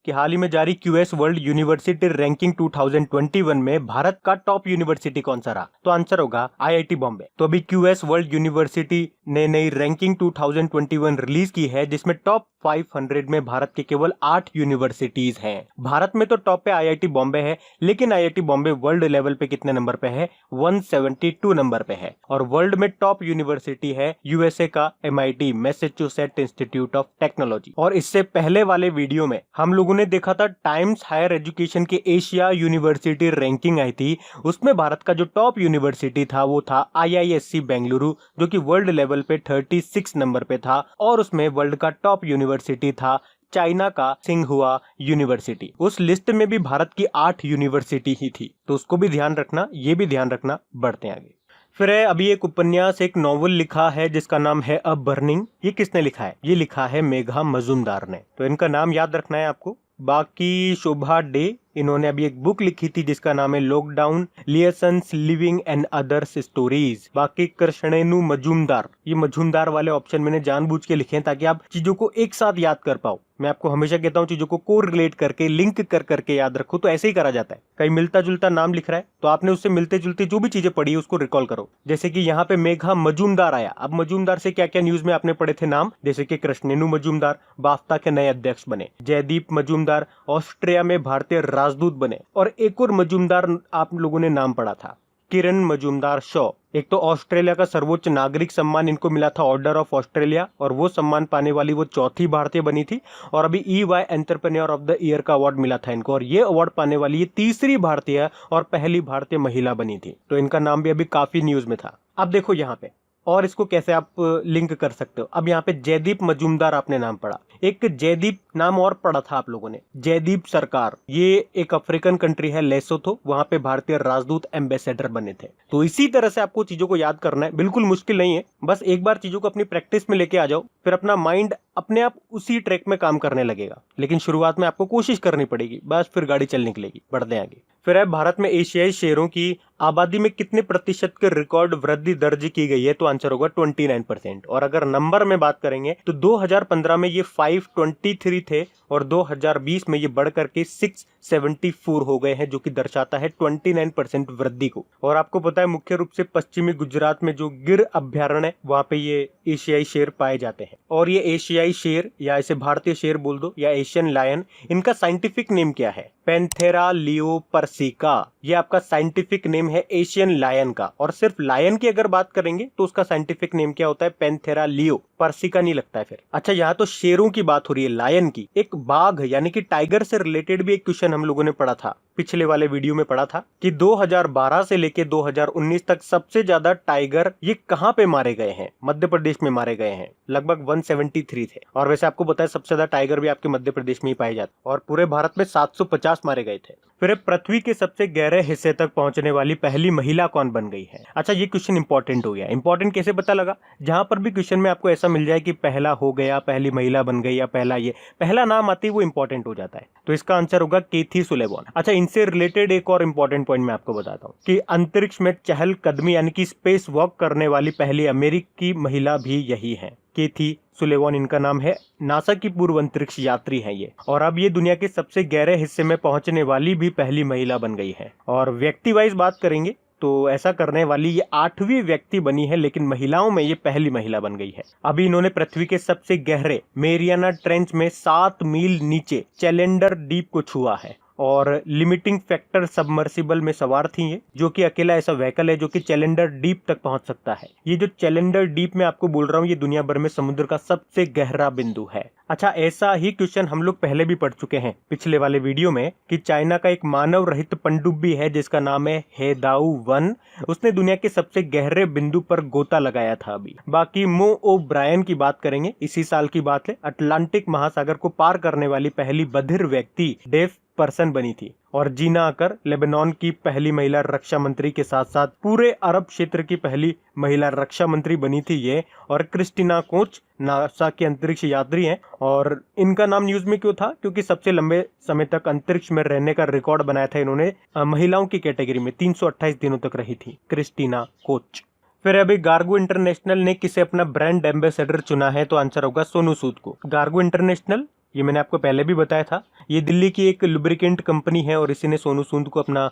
Speaker 1: कि हाल ही में जारी क्यूएस वर्ल्ड यूनिवर्सिटी रैंकिंग 2021 में भारत का टॉप यूनिवर्सिटी कौन सा रहा? तो आंसर होगा आईआईटी बॉम्बे। तो अभी क्यूएस वर्ल्ड यूनिवर्सिटी ने नई रैंकिंग 2021 रिलीज की है जिसमें टॉप 500 में भारत के केवल 8 यूनिवर्सिटीज हैं। भारत में तो टॉप पे आईआईटी बॉम्बे है, लेकिन आईआईटी बॉम्बे वर्ल्ड लेवल पे कितने नंबर पे है? 172 नंबर पे है। और वर्ल्ड में टॉप यूनिवर्सिटी है यूएसए का MIT, Massachusetts institute of technology. और इससे पहले वाले वीडियो में हम लोगों ने देखा था टाइम्स हायर एजुकेशन के एशिया यूनिवर्सिटी रैंकिंग आई थी, उसमें भारत का जो टॉप यूनिवर्सिटी था वो था आईआईएससी बेंगलुरु, जो कि वर्ल्ड लेवल पे 36 नंबर पे था। और उसमें वर्ल्ड का टॉप यूनिवर्सिटी था चाइना का सिंघुआ यूनिवर्सिटी। उस लिस्ट में भी भारत की 8 यूनिवर्सिटी ही थी, तो उसको भी ध्यान रखना, ये भी ध्यान रखना। बढ़ते हैं आगे। फिर है अभी एक उपन्यास, एक नॉवल लिखा है जिसका नाम है अ बर्निंग। ये किसने लिखा है? ये लिखा है मेघा मजुमदार ने। तो इनका नाम याद रखना है आपको। बाकी शोभा डे, इन्होंने अभी एक बुक लिखी थी जिसका नाम है lockdown liaisons living and others stories. बाकी कृष्णेनु मजूमदार, ये मजूमदार वाले ऑप्शन मैंने जानबूझ के लिखे हैं ताकि आप चीजों को एक साथ याद कर पाओ। मैं आपको हमेशा कहता हूँ चीजों को कोरिलेट करके, लिंक कर करके याद रखो, तो ऐसे ही करा जाता है। कहीं मिलता जुलता नाम लिख रहा है तो आपने उससे मिलते जुलते जो भी चीजें पढ़ी है उसको रिकॉल करो। जैसे कि यहाँ पे मेघा मजूमदार आया, अब मजूमदार से क्या क्या न्यूज में आपने पढ़े थे नाम, जैसे कि कृष्णेनु मजूमदार बाफ्ता के नए अध्यक्ष बने, जयदीप मजूमदार ऑस्ट्रिया में भारतीय राजदूत बने, और एक और मजूमदार आप लोगों ने नाम पढ़ा था, किरण मजूमदार शॉ। एक तो ऑस्ट्रेलिया का सर्वोच्च नागरिक सम्मान इनको मिला था, ऑर्डर ऑफ ऑस्ट्रेलिया, और वो सम्मान पाने वाली वो चौथी भारतीय बनी थी। और अभी EY entrepreneur of the year का अवार्ड मिला था इनको, और ये अवार्ड पाने वाली ये तीसरी भारतीय और पहली भारतीय महिला बनी थी। तो इनका नाम भी अभी काफी न्यूज में था। अब देखो यहाँ पे और इसको कैसे आप लिंक कर सकते हो। अब यहाँ पे जयदीप मजूमदार आपने नाम पढ़ा, एक जयदीप नाम और पढ़ा था आप लोगों ने, जयदीप सरकार। ये एक अफ्रीकन कंट्री है लेसोथो, वहां पे भारतीय राजदूत एम्बेसडर बने थे। तो इसी तरह से आपको चीजों को याद करना है, बिल्कुल मुश्किल नहीं है। बस एक बार चीजों को अपनी प्रैक्टिस में लेके आ जाओ, फिर अपना माइंड अपने आप उसी ट्रैक में काम करने लगेगा। लेकिन शुरुआत में आपको कोशिश करनी पड़ेगी, बस फिर गाड़ी चल निकलेगी। बढ़ते हैं आगे। फिर है भारत में एशियाई शेरों की आबादी में कितने प्रतिशत के रिकॉर्ड वृद्धि दर्ज की गई है? तो आंसर होगा 29%। और अगर नंबर में बात करेंगे तो 2015 में ये 523 थे और 2020 में ये बढ़कर के 674 हो गए हैं, जो कि दर्शाता है 29% वृद्धि को। और आपको पता है मुख्य रूप से पश्चिमी गुजरात में जो गिर अभ्यारण्य है वहां पे ये एशियाई शेर पाए जाते हैं। और ये एशियाई शेर या इसे भारतीय शेर बोल दो या एशियन लायन, इनका साइंटिफिक नेम क्या है? पैंथेरा लियोपर्सिका, ये आपका साइंटिफिक नेम है एशियन लायन का। और सिर्फ लायन की अगर बात करेंगे तो उसका साइंटिफिक नेम क्या होता है? पैंथेरा लियो, पर्सिका नहीं लगता है फिर। अच्छा, यहाँ तो शेरों की बात हो रही है, लायन की। एक बाघ यानी कि टाइगर से रिलेटेड भी एक क्वेश्चन हम लोगों ने पढ़ा था, पिछले वाले वीडियो में पढ़ा था कि 2012 से लेके 2019 तक सबसे ज्यादा टाइगर ये कहां पे मारे गए हैं? मध्य प्रदेश में मारे गए हैं, लगभग 173 थे। और वैसे आपको पता है सबसे ज्यादा टाइगर भी आपके मध्य प्रदेश में ही पाए जाते, और पूरे भारत में 750 मारे गए थे। फिर पृथ्वी के सबसे गहरे हिस्से तक पहुंचने वाली पहली महिला कौन बन गई है? अच्छा, ये क्वेश्चन इंपॉर्टेंट हो गया। इंपॉर्टेंट कैसे पता लगा? जहां पर भी क्वेश्चन में आपको ऐसा मिल जाए कि पहला हो गया, पहली महिला बन गई, या पहला नाम आती है वो इंपॉर्टेंट हो जाता है। तो इसका आंसर होगा केथी सुलेवन। अच्छा, इनसे रिलेटेड एक और इंपॉर्टेंट पॉइंट मैं आपको बताता हूँ कि अंतरिक्ष में चहलकदमी यानी कि स्पेस वॉक करने वाली पहली अमेरिकी महिला भी यही है, केथी सुलेवन इनका नाम है। नासा की पूर्व अंतरिक्ष यात्री है ये, और अब ये दुनिया के सबसे गहरे हिस्से में पहुंचने वाली भी पहली महिला बन गई है। और व्यक्ति वाइज बात करेंगे तो ऐसा करने वाली ये 8वीं व्यक्ति बनी है, लेकिन महिलाओं में ये पहली महिला बन गई है। अभी इन्होंने पृथ्वी के सबसे गहरे मेरियाना ट्रेंच में 7 मील नीचे चैलेंडर डीप को छुआ है। और लिमिटिंग फैक्टर सबमर्सिबल में सवार थी ये, जो कि अकेला ऐसा व्हीकल है जो कि चैलेंजर डीप तक पहुंच सकता है। ये जो चैलेंजर डीप में आपको बोल रहा हूँ, ये दुनिया भर में समुद्र का सबसे गहरा बिंदु है। अच्छा, ऐसा ही क्वेश्चन हम लोग पहले भी पढ़ चुके हैं पिछले वाले वीडियो में कि चाइना का एक मानव रहित पनडुब्बी है जिसका नाम है हेदाऊ 1। उसने दुनिया के सबसे गहरे बिंदु पर गोता लगाया था। अभी बाकी मो ओ ब्रायन की बात करेंगे, इसी साल की बात है। अटलांटिक महासागर को पार करने वाली पहली बधिर व्यक्ति डेफ पर्सन बनी थी। और जीना आकर लेबनान की पहली महिला रक्षा मंत्री के साथ साथ पूरे अरब क्षेत्र की पहली महिला रक्षा मंत्री बनी थी ये। और क्रिस्टीना कोच नासा की अंतरिक्ष यात्री हैं, और इनका नाम न्यूज में क्यों था? क्योंकि सबसे लंबे समय तक अंतरिक्ष में रहने का रिकॉर्ड बनाया था इन्होंने महिलाओं की कैटेगरी में, 328 दिनों तक रही थी क्रिस्टीना कोच। फिर अभी गार्गो इंटरनेशनल ने किसे अपना ब्रांड एम्बेसडर चुना है? तो आंसर होगा सोनू सूद को। गार्गो इंटरनेशनल, ये मैंने आपको पहले भी बताया था, ये दिल्ली की एक लुब्रिकेंट कंपनी है और इसी ने सोनू सूद को अपना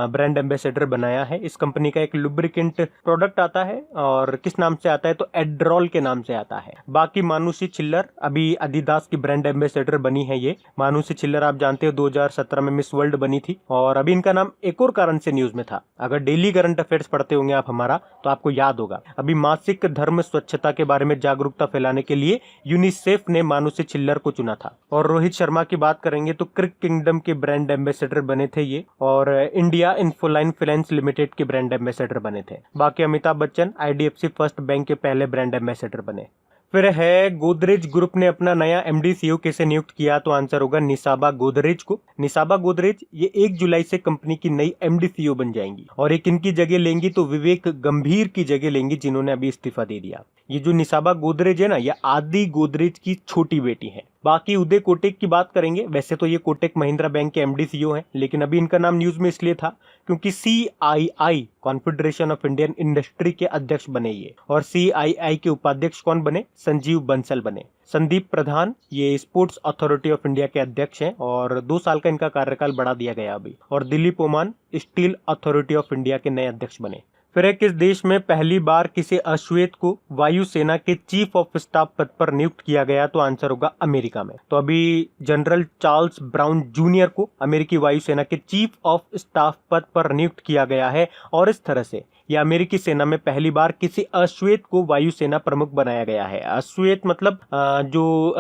Speaker 1: ब्रांड एम्बेसडर बनाया है। इस कंपनी का एक लुब्रिकेंट प्रोडक्ट आता है और किस नाम से आता है? तो एड्रॉल के नाम से आता है। बाकी मानुषी छिल्लर अभी अडिडास की ब्रांड एम्बेसडर बनी है। ये मानुषी छिल्लर आप जानते हो 2017 में मिस वर्ल्ड बनी थी, और अभी इनका नाम एक और कारण से न्यूज में था। अगर डेली करंट अफेयर्स पढ़ते होंगे आप हमारा, तो आपको याद होगा। अभी मासिक धर्म स्वच्छता के बारे में जागरूकता फैलाने के लिए यूनिसेफ ने मानुषी छिल्लर को चुना था। और रोहित शर्मा की बात करेंगे तो क्रिक किंगडम के ब्रांड एम्बेसडर बने थे ये, और इंडिया इन्फोलाइन फाइनेंस लिमिटेड के ब्रांड एम्बेसडर बने थे। बाकी Amitabh Bachchan IDFC first bank के पहले ब्रांड एम्बेसडर बने। फिर है गोदरेज ग्रुप ने अपना नया MD CEO किसे नियुक्त किया? तो आंसर होगा निसाबा गोदरेज को। निसाबा गोदरेज ये 1 जुलाई से कंपनी की नई MD CEO बन जाएंगी, और एक इनकी जगह लेंगी तो विवेक गंभीर की जगह लेंगी, जिन्होंने अभी इस्तीफा दे दिया। ये जो निसाबा गोदरेज है ना, ये आदि गोदरेज की छोटी बेटी है। बाकी उदय कोटक की बात करेंगे। वैसे तो ये कोटक महिंद्रा बैंक के MD CEO हैं, लेकिन अभी इनका नाम न्यूज में इसलिए था क्योंकि CII confederation of Indian industry के अध्यक्ष बने ये, और CII के उपाध्यक्ष कौन बने? संजीव बंसल बने। संदीप प्रधान ये स्पोर्ट्स अथॉरिटी ऑफ इंडिया के अध्यक्ष हैं, और 2 साल का इनका कार्यकाल बढ़ा दिया गया अभी। और Dilip Oman steel authority of India के नए अध्यक्ष बने। फिर है किस देश में पहली बार किसी अश्वेत को वायुसेना के चीफ ऑफ स्टाफ पद पर नियुक्त किया गया? तो आंसर होगा अमेरिका में। तो अभी जनरल चार्ल्स ब्राउन जूनियर को अमेरिकी वायुसेना के चीफ ऑफ स्टाफ पद पर नियुक्त किया गया है, और इस तरह से यह अमेरिकी सेना में पहली बार किसी अश्वेत को वायुसेना प्रमुख बनाया गया है। अश्वेत मतलब जो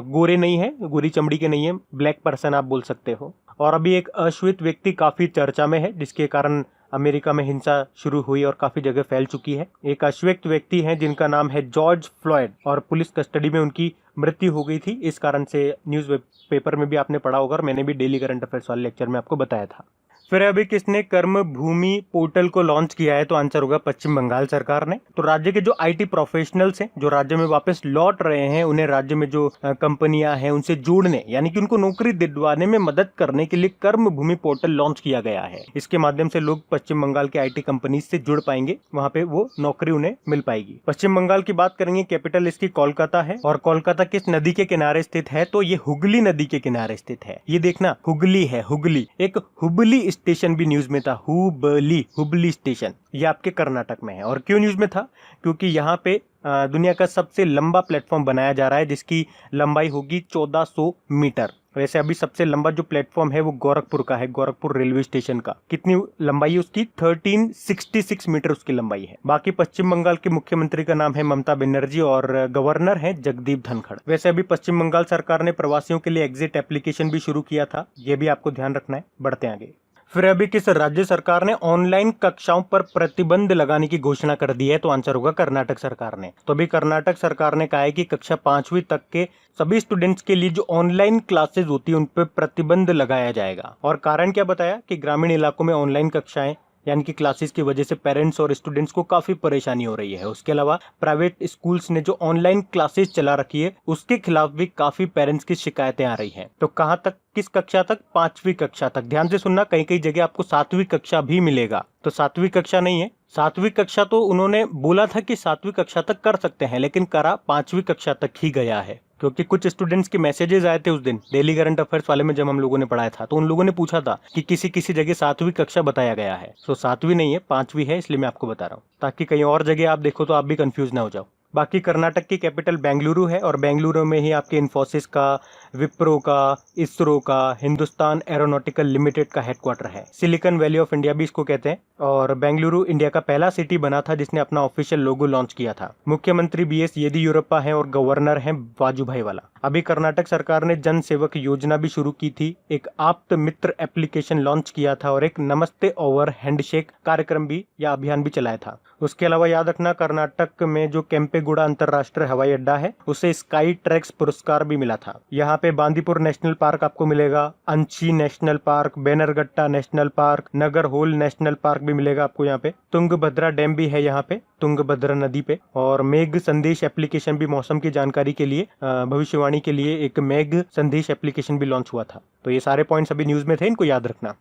Speaker 1: गोरे नहीं है, गोरी चमड़ी के नहीं है, ब्लैक पर्सन आप बोल सकते हो। और अभी एक अश्वेत व्यक्ति काफी चर्चा में है, जिसके कारण अमेरिका में हिंसा शुरू हुई और काफी जगह फैल चुकी है। एक अश्वेत व्यक्ति हैं जिनका नाम है जॉर्ज फ्लॉयड, और पुलिस कस्टडी में उनकी मृत्यु हो गई थी। इस कारण से न्यूज पेपर में भी आपने पढ़ा होगा, और मैंने भी डेली करंट अफेयर्स वाले लेक्चर में आपको बताया था। फिर अभी किसने कर्म भूमि पोर्टल को लॉन्च किया है? तो आंसर होगा पश्चिम बंगाल सरकार ने। तो राज्य के जो IT प्रोफेशनल्स हैं, जो राज्य में वापस लौट रहे हैं, उन्हें राज्य में जो कंपनियां हैं उनसे जोड़ने, यानी कि उनको नौकरी दिलवाने में मदद करने के लिए कर्म भूमि पोर्टल लॉन्च किया गया है। इसके माध्यम से लोग पश्चिम बंगाल के IT कंपनी से जुड़ पाएंगे, वहां पे वो नौकरी उन्हें मिल पाएगी। पश्चिम बंगाल की बात करेंगे, कैपिटल इसकी कोलकाता है। और कोलकाता किस नदी के किनारे स्थित है? तो ये हुगली नदी के किनारे स्थित है। ये देखना, हुगली है, हुगली। एक हुबली स्टेशन भी न्यूज में था, हुबली स्टेशन, ये आपके कर्नाटक में है। और क्यों न्यूज में था? क्योंकि यहाँ पे दुनिया का सबसे लंबा प्लेटफॉर्म बनाया जा रहा है, जिसकी लंबाई होगी 1400 मीटर। वैसे अभी सबसे लंबा जो प्लेटफॉर्म है वो गोरखपुर का है, गोरखपुर रेलवे स्टेशन का। कितनी लंबाई है उसकी? 1366 मीटर उसकी लंबाई है। बाकी पश्चिम बंगाल के मुख्यमंत्री का नाम है ममता बनर्जी, और गवर्नर है जगदीप धनखड़। वैसे अभी पश्चिम बंगाल सरकार ने प्रवासियों के लिए एग्जिट एप्लीकेशन भी शुरू किया था, ये भी आपको ध्यान रखना है। बढ़ते आगे। फिर अभी किस राज्य सरकार ने ऑनलाइन कक्षाओं पर प्रतिबंध लगाने की घोषणा कर दी है? तो आंसर होगा कर्नाटक सरकार ने। तो अभी कर्नाटक सरकार ने कहा है कि कक्षा 5वीं तक के सभी स्टूडेंट्स के लिए जो ऑनलाइन क्लासेज होती है उन पर प्रतिबंध लगाया जाएगा। और कारण क्या बताया? कि ग्रामीण इलाकों में ऑनलाइन कक्षाएं यानी कि क्लासेस की वजह से पेरेंट्स और स्टूडेंट्स को काफी परेशानी हो रही है। उसके अलावा प्राइवेट स्कूल्स ने जो ऑनलाइन क्लासेस चला रखी है उसके खिलाफ भी काफी पेरेंट्स की शिकायतें आ रही हैं। तो कहाँ तक, किस कक्षा तक? 5वीं कक्षा तक। ध्यान से सुनना, कई कई जगह आपको 7वीं कक्षा भी मिलेगा। तो 7वीं कक्षा नहीं है, 7वीं कक्षा तो उन्होंने बोला था कि 7वीं कक्षा तक कर सकते हैं, लेकिन करा 5वीं कक्षा तक ही गया है। क्योंकि कुछ स्टूडेंट्स के मैसेजेस आए थे उस दिन डेली करंट अफेयर्स वाले में, जब हम लोगों ने पढ़ाया था, तो उन लोगों ने पूछा था कि किसी किसी जगह 7वीं कक्षा बताया गया है। तो 7वीं नहीं है, 5वीं है, इसलिए मैं आपको बता रहा हूँ, ताकि कहीं और जगह आप देखो तो आप भी कंफ्यूज ना हो जाओ। बाकी कर्नाटक की कैपिटल बेंगलुरु है, और बेंगलुरु में ही आपके इन्फोसिस का विप्रो का, इसरो का, हिंदुस्तान एरोनॉटिकल लिमिटेड का हेडक्वार्टर है। सिलिकॉन वैली ऑफ इंडिया भी इसको कहते हैं। और बेंगलुरु इंडिया का पहला सिटी बना था जिसने अपना ऑफिशियल लोगो लॉन्च किया था। मुख्यमंत्री बीएस येदियुरप्पा हैं और गवर्नर हैं वाजुभाई वाला। अभी कर्नाटक सरकार ने जन सेवक योजना भी शुरू की थी, एक आप्त मित्र एप्लीकेशन लॉन्च किया था और एक नमस्ते ओवर हैंडशेक कार्यक्रम भी या अभियान भी चलाया था। उसके अलावा याद रखना, कर्नाटक में जो केम्पेगुड़ा अंतरराष्ट्रीय हवाई अड्डा है उसे स्काई ट्रैक्स पुरस्कार भी मिला था। यहाँ पे बांदीपुर नेशनल पार्क आपको मिलेगा, Anshi national park, Bannerghatta national park, Nagarhole national park भी मिलेगा आपको यहाँ पे। तुंगभद्रा डैम भी है यहाँ पे, तुंगभद्रा नदी पे। और मेघ संदेश एप्लीकेशन भी मौसम की जानकारी के लिए, भविष्यवाणी के लिए एक मेघ संदेश एप्लीकेशन भी लॉन्च हुआ था। तो ये सारे पॉइंट्स अभी न्यूज में थे, इनको याद रखना।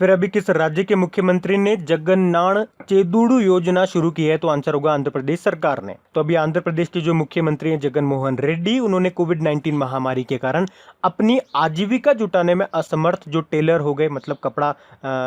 Speaker 1: फिर अभी किस राज्य के मुख्यमंत्री ने जगन्नाथ चेदुड़ू योजना शुरू की है? तो आंसर होगा आंध्र प्रदेश सरकार ने। तो अभी आंध्र प्रदेश के जो मुख्यमंत्री हैं जगन मोहन रेड्डी, उन्होंने कोविड-19 महामारी के कारण अपनी आजीविका जुटाने में असमर्थ जो टेलर हो गए, मतलब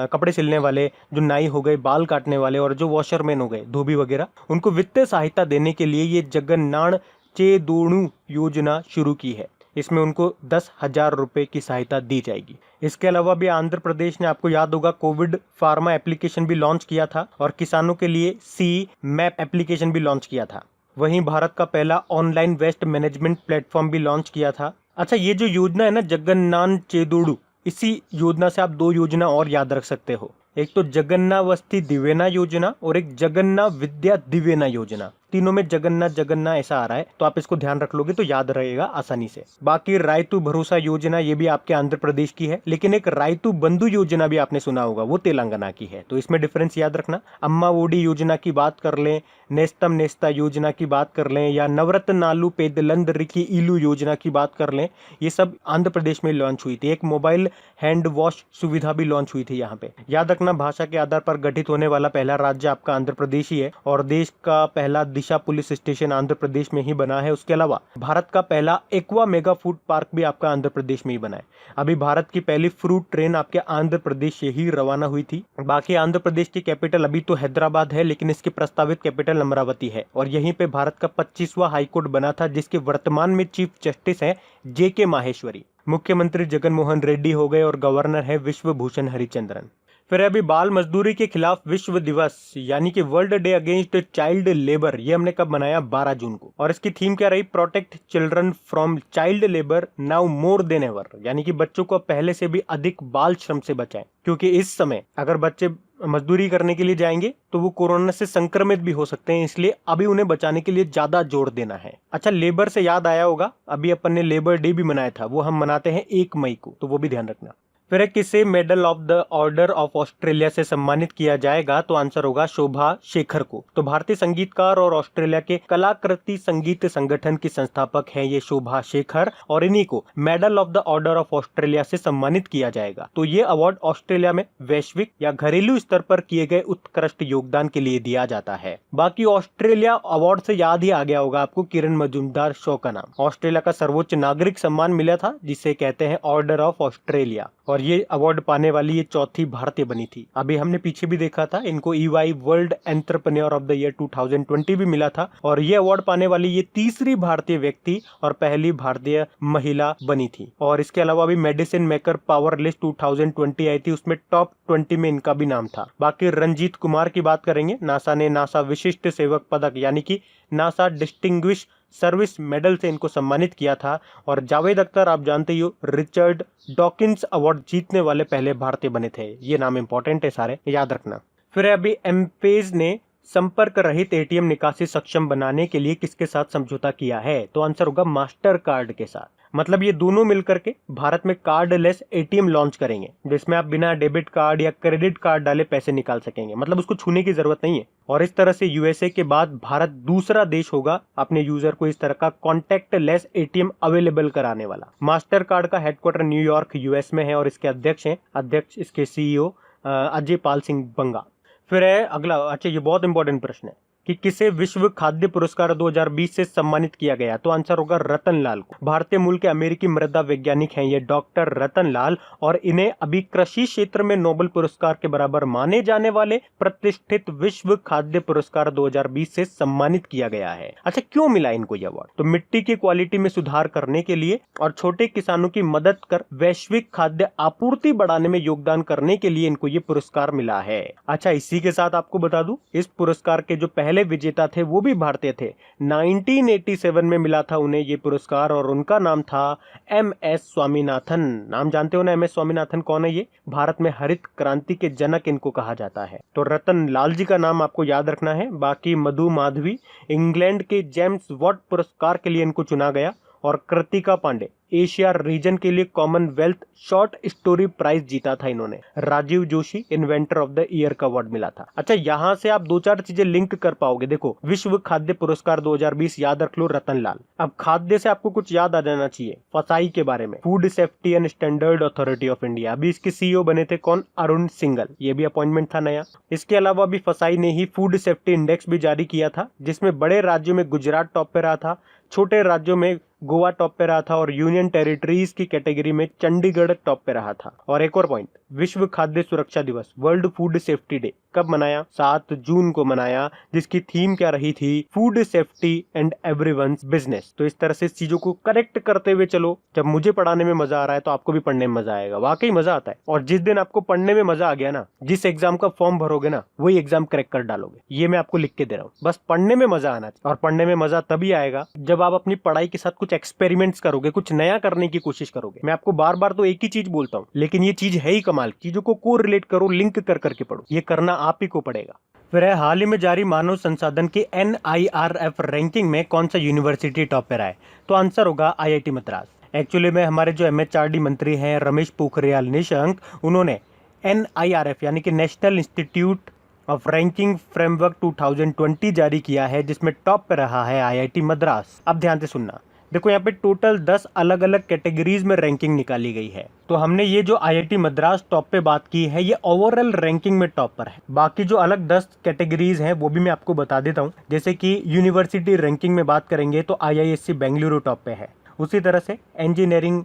Speaker 1: कपड़े सिलने वाले, जो नाई हो गए, बाल काटने वाले, और जो वॉशरमैन हो गए, धोबी वगैरह, उनको वित्तीय सहायता देने के लिए ये जगन्नाथ चेदुड़ू योजना शुरू की है। इसमें उनको 10,000 रुपए की सहायता दी जाएगी। इसके अलावा भी आंध्र प्रदेश ने, आपको याद होगा, कोविड फार्मा एप्लीकेशन भी लॉन्च किया था और किसानों के लिए सी मैप एप्लीकेशन भी लॉन्च किया था। वहीं भारत का पहला ऑनलाइन वेस्ट मैनेजमेंट प्लेटफॉर्म भी लॉन्च किया था। अच्छा, ये जो योजना है ना जगन्नाथ चेदुड़ू, इसी योजना से आप 2 योजना और याद रख सकते हो। एक तो जगन्नावस्थी दिवेना योजना और एक जगन्ना विद्या दिवेना योजना। तीनों में जगन्ना जगन्ना ऐसा आ रहा है, तो आप इसको ध्यान रख लोगे तो याद रहेगा आसानी से। बाकी रायतु भरोसा योजना, ये भी आपके आंध्र प्रदेश की है, लेकिन एक रायतु बंधु योजना भी आपने सुना होगा, वो तेलंगाना की है। तो इसमें डिफरेंस याद रखना। अम्मा ओडी योजना की बात कर लें, नेस्तम नेस्ता योजना की बात कर लें, या नवरत्न नालू पेदलंदरिकी इलू योजना की बात कर लें, ये सब आंध्र प्रदेश में लॉन्च हुई थी। एक मोबाइल हैंड वॉश सुविधा भी लॉन्च हुई थी यहाँ पे। याद रखना, भाषा के आधार पर गठित होने वाला पहला राज्य आपका आंध्र प्रदेश ही है और देश का पहला दिशा पुलिस स्टेशन आंध्र प्रदेश में ही बना है। उसके अलावा भारत का पहला एक्वा मेगा फूड पार्क भी आपका आंध्र प्रदेश में ही बना है। अभी भारत की पहली फ्रूट ट्रेन आपके आंध्र प्रदेश से ही रवाना हुई थी। बाकी आंध्र प्रदेश की कैपिटल अभी तो हैदराबाद है, लेकिन इसकी प्रस्तावित कैपिटल अमरावती है और यहीं पे भारत का 25वां हाईकोर्ट बना था, जिसके वर्तमान में चीफ जस्टिस है JK माहेश्वरी। मुख्यमंत्री जगन मोहन रेड्डी हो गए और गवर्नर है विश्वभूषण हरिचंद्रन। फिर अभी बाल मजदूरी के खिलाफ विश्व दिवस यानी कि world day against child labour, ये हमने कब मनाया? 12 जून को। और इसकी थीम क्या रही? Protect children from child labour now more than ever, यानी कि बच्चों को पहले से भी अधिक बाल श्रम से बचाएं, क्योंकि इस समय अगर बच्चे मजदूरी करने के लिए जाएंगे तो वो कोरोना से संक्रमित भी हो सकते हैं, इसलिए अभी उन्हें बचाने के लिए ज्यादा जोर देना है। अच्छा, लेबर से याद आया होगा, अभी अपन ने लेबर डे भी मनाया था, वो हम मनाते हैं 1 मई को, तो वो भी ध्यान रखना। फिर किसे medal of the order of Australia से सम्मानित किया जाएगा? तो आंसर होगा शोभा शेखर को। तो भारतीय संगीतकार और ऑस्ट्रेलिया के कलाकृति संगीत संगठन की संस्थापक हैं ये शोभा शेखर, और इन्हीं को medal of the order of Australia से सम्मानित किया जाएगा। तो ये अवार्ड ऑस्ट्रेलिया में वैश्विक या घरेलू स्तर पर किए गए उत्कृष्ट योगदान के लिए दिया जाता है। बाकी ऑस्ट्रेलिया अवार्ड से याद ही आ गया होगा आपको किरण मजूमदार शो का नाम। ऑस्ट्रेलिया का सर्वोच्च नागरिक सम्मान मिला था जिसे कहते हैं ऑर्डर ऑफ ऑस्ट्रेलिया, और ये अवार्ड पाने वाली ये चौथी भारतीय बनी थी। अभी हमने पीछे भी देखा था, इनको EY world entrepreneur of the year 2020 भी मिला था, और ये अवार्ड पाने वाली ये तीसरी भारतीय व्यक्ति और पहली भारतीय महिला बनी थी। और इसके अलावा भी मेडिसिन मेकर पावर लिस्ट 2020 आई थी, उसमें टॉप 20 में इनका भी नाम था। बाकी रंजीत कुमार की बात करेंगे, नासा ने नासा विशिष्ट सेवक पदक यानी कि नासा डिस्टिंग्विश सर्विस मेडल से इनको सम्मानित किया था। और जावेद अख्तर आप जानते ही हो, रिचर्ड डॉकिंस अवार्ड जीतने वाले पहले भारतीय बने थे। ये नाम इंपॉर्टेंट है, सारे याद रखना। फिर अभी एमपेज ने संपर्क रहित ATM निकासी सक्षम बनाने के लिए किसके साथ समझौता किया है? तो आंसर होगा मास्टर कार्ड के साथ। मतलब ये दोनों मिलकर के भारत में कार्डलेस ATM लॉन्च करेंगे, जिसमें आप बिना डेबिट कार्ड या क्रेडिट कार्ड डाले पैसे निकाल सकेंगे, मतलब उसको छूने की जरूरत नहीं है। और इस तरह से USA के बाद भारत दूसरा देश होगा अपने यूजर को इस तरह का कॉन्टैक्टलेस ATM अवेलेबल कराने वाला। मास्टर कार्ड का हेडक्वार्टर न्यूयॉर्क US में है और इसके अध्यक्ष इसके CEO अजय पाल सिंह बंगा। फिर है अगला, अच्छा ये बहुत इंपॉर्टेंट प्रश्न है, कि किसे विश्व खाद्य पुरस्कार 2020 से सम्मानित किया गया, तो आंसर होगा रतन लाल को। भारतीय मूल के अमेरिकी मृदा वैज्ञानिक हैं ये डॉक्टर रतन लाल, और इन्हें अभी कृषि क्षेत्र में नोबेल पुरस्कार के बराबर माने जाने वाले प्रतिष्ठित विश्व खाद्य पुरस्कार 2020 से सम्मानित किया गया है। अच्छा, क्यों मिला इनको यह अवार्ड? तो मिट्टी की क्वालिटी में सुधार करने के लिए और छोटे किसानों की मदद कर वैश्विक खाद्य आपूर्ति बढ़ाने में योगदान करने के लिए इनको ये पुरस्कार मिला है। अच्छा, इसी के साथ आपको बता दूं, इस पुरस्कार के जो पहले विजेता थे वो भी भारतीय थे। 1987 में मिला था उन्हें ये पुरस्कार, और उनका नाम था MS स्वामीनाथन। नाम जानते हो ना MS स्वामीनाथन कौन है? ये भारत में हरित क्रांति के जनक इनको कहा जाता है। तो रतन लाल जी का नाम आपको याद रखना है। बाकी मधु माधवी, इंग्लैंड के जेम्स वॉट पुरस्कार के लिए इनको चुना गया, और कृतिका पांडे एशिया रीजन के लिए कॉमनवेल्थ शॉर्ट स्टोरी प्राइज जीता था इन्होंने। Rajiv Joshi inventor of the year का अवार्ड मिला था। अच्छा, यहाँ से आप 2-4 चीजें लिंक कर पाओगे। देखो, विश्व खाद्य पुरस्कार 2020 याद रख लो, रतन लाल। अब खाद्य से आपको कुछ याद आ जाना चाहिए, फसाई के बारे में, food safety and standard authority of India. अभी इसके CEO बने थे कौन? अरुण सिंघल, ये भी अपॉइंटमेंट था नया। इसके अलावा अभी फसाई ने ही फूड सेफ्टी इंडेक्स भी जारी किया था, जिसमें बड़े राज्यों में गुजरात टॉप पे रहा था, छोटे राज्यों में गोवा टॉप पे रहा था, और यूनियन टेरिटरीज की कैटेगरी में चंडीगढ़ टॉप पे रहा था। और एक और पॉइंट, विश्व खाद्य सुरक्षा दिवस, वर्ल्ड फूड सेफ्टी डे कब मनाया? 7 जून को मनाया, जिसकी थीम क्या रही थी? Food safety and everyone's business. तो इस तरह से चीजों को करेक्ट करते हुए चलो। जब मुझे पढ़ाने में मजा आ रहा है तो आपको भी पढ़ने में मजा आएगा। वाकई मजा आता है। और जिस दिन आपको पढ़ने में मजा आ गया ना, जिस एग्जाम का फॉर्म भरोगे ना, वही एग्जाम क्रैक कर डालोगे। ये मैं आपको लिख के दे रहा हूँ। बस पढ़ने में मजा आना चाहिए, और पढ़ने में मजा तभी आएगा जब आप अपनी पढ़ाई के साथ कुछ एक्सपेरिमेंट्स करोगे, कुछ नया करने की कोशिश करोगे। मैं आपको बार बार तो एक ही चीज बोलता हूँ, लेकिन ये चीज है ही कमाल। चीजों को कोरिलेट करो, लिंक कर करके पढ़ो। ये करना आप ही को पड़ेगा। फिर है, हाल ही में जारी मानव संसाधन की NIRF रैंकिंग में कौन सा यूनिवर्सिटी टॉप पे रहा है? तो आंसर होगा IIT मद्रास। एक्चुअली में हमारे जो MHRD मंत्री हैं रमेश पोखरियाल निशंक, उन्होंने NIRF यानी कि national institute of ranking framework 2020 जारी किया है, जिसमें टॉप पे रहा है IIT मद्रास। अब ध्यान से सुनना, देखो यहाँ पे टोटल 10 अलग अलग कैटेगरीज में रैंकिंग निकाली गई है। तो हमने ये जो IIT मद्रास टॉप पे बात की है, ये ओवरऑल रैंकिंग में टॉप पर है। बाकी जो अलग 10 कैटेगरीज हैं वो भी मैं आपको बता देता हूँ। जैसे कि यूनिवर्सिटी रैंकिंग में बात करेंगे तो IISc बेंगलुरु टॉप पे है। उसी तरह से इंजीनियरिंग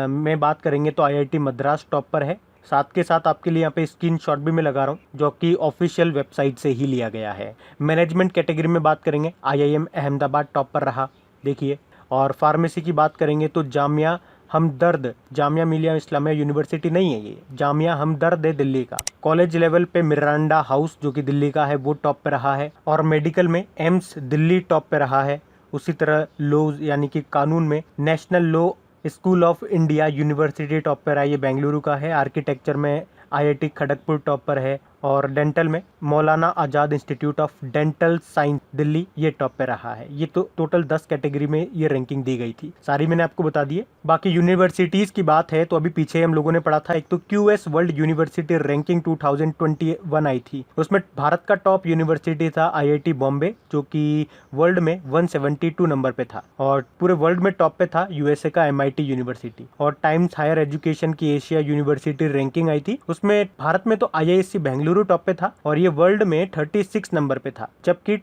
Speaker 1: में बात करेंगे तो IIT मद्रास टॉप पर है। साथ के साथ आपके लिए यहाँ पे स्क्रीनशॉट भी मैं लगा रहा हूँ, जो कि ऑफिशियल वेबसाइट से ही लिया गया है। मैनेजमेंट कैटेगरी में बात करेंगे, IIM अहमदाबाद टॉप पर रहा, देखिए। और फार्मेसी की बात करेंगे तो जामिया हमदर्द, जामिया मिलिया इस्लामिया यूनिवर्सिटी नहीं है ये, जामिया हमदर्द है दिल्ली का। कॉलेज लेवल पे मिरांडा हाउस जो कि दिल्ली का है वो टॉप पे रहा है। और मेडिकल में एम्स दिल्ली टॉप पे रहा है। उसी तरह लॉ यानी कि कानून में national law school of India university top पर है, ये बेंगलुरु का है। आर्किटेक्चर में IIT खड़गपुर टॉप पर है। और डेंटल में Maulana Azad institute of dental science Delhi, ये टॉप पे रहा है। ये तो टोटल 10 कैटेगरी में ये रैंकिंग दी गई थी, सारी मैंने आपको बता दी है। बाकी यूनिवर्सिटीज की बात है तो अभी पीछे हम लोगों ने पढ़ा था, एक तो QS वर्ल्ड यूनिवर्सिटी रैंकिंग 2021 आई थी। उसमें भारत का टॉप यूनिवर्सिटी था IIT बॉम्बे, जो कि वर्ल्ड में 172 नंबर पे था। और पूरे वर्ल्ड में टॉप पे था USA का MIT यूनिवर्सिटी। और टाइम्स हायर एजुकेशन की एशिया यूनिवर्सिटी रैंकिंग आई थी, उसमें भारत में तो IISc बेंगलुरु टॉप पे था, और ये वर्ल्ड में 36 नंबर पे था। जबकि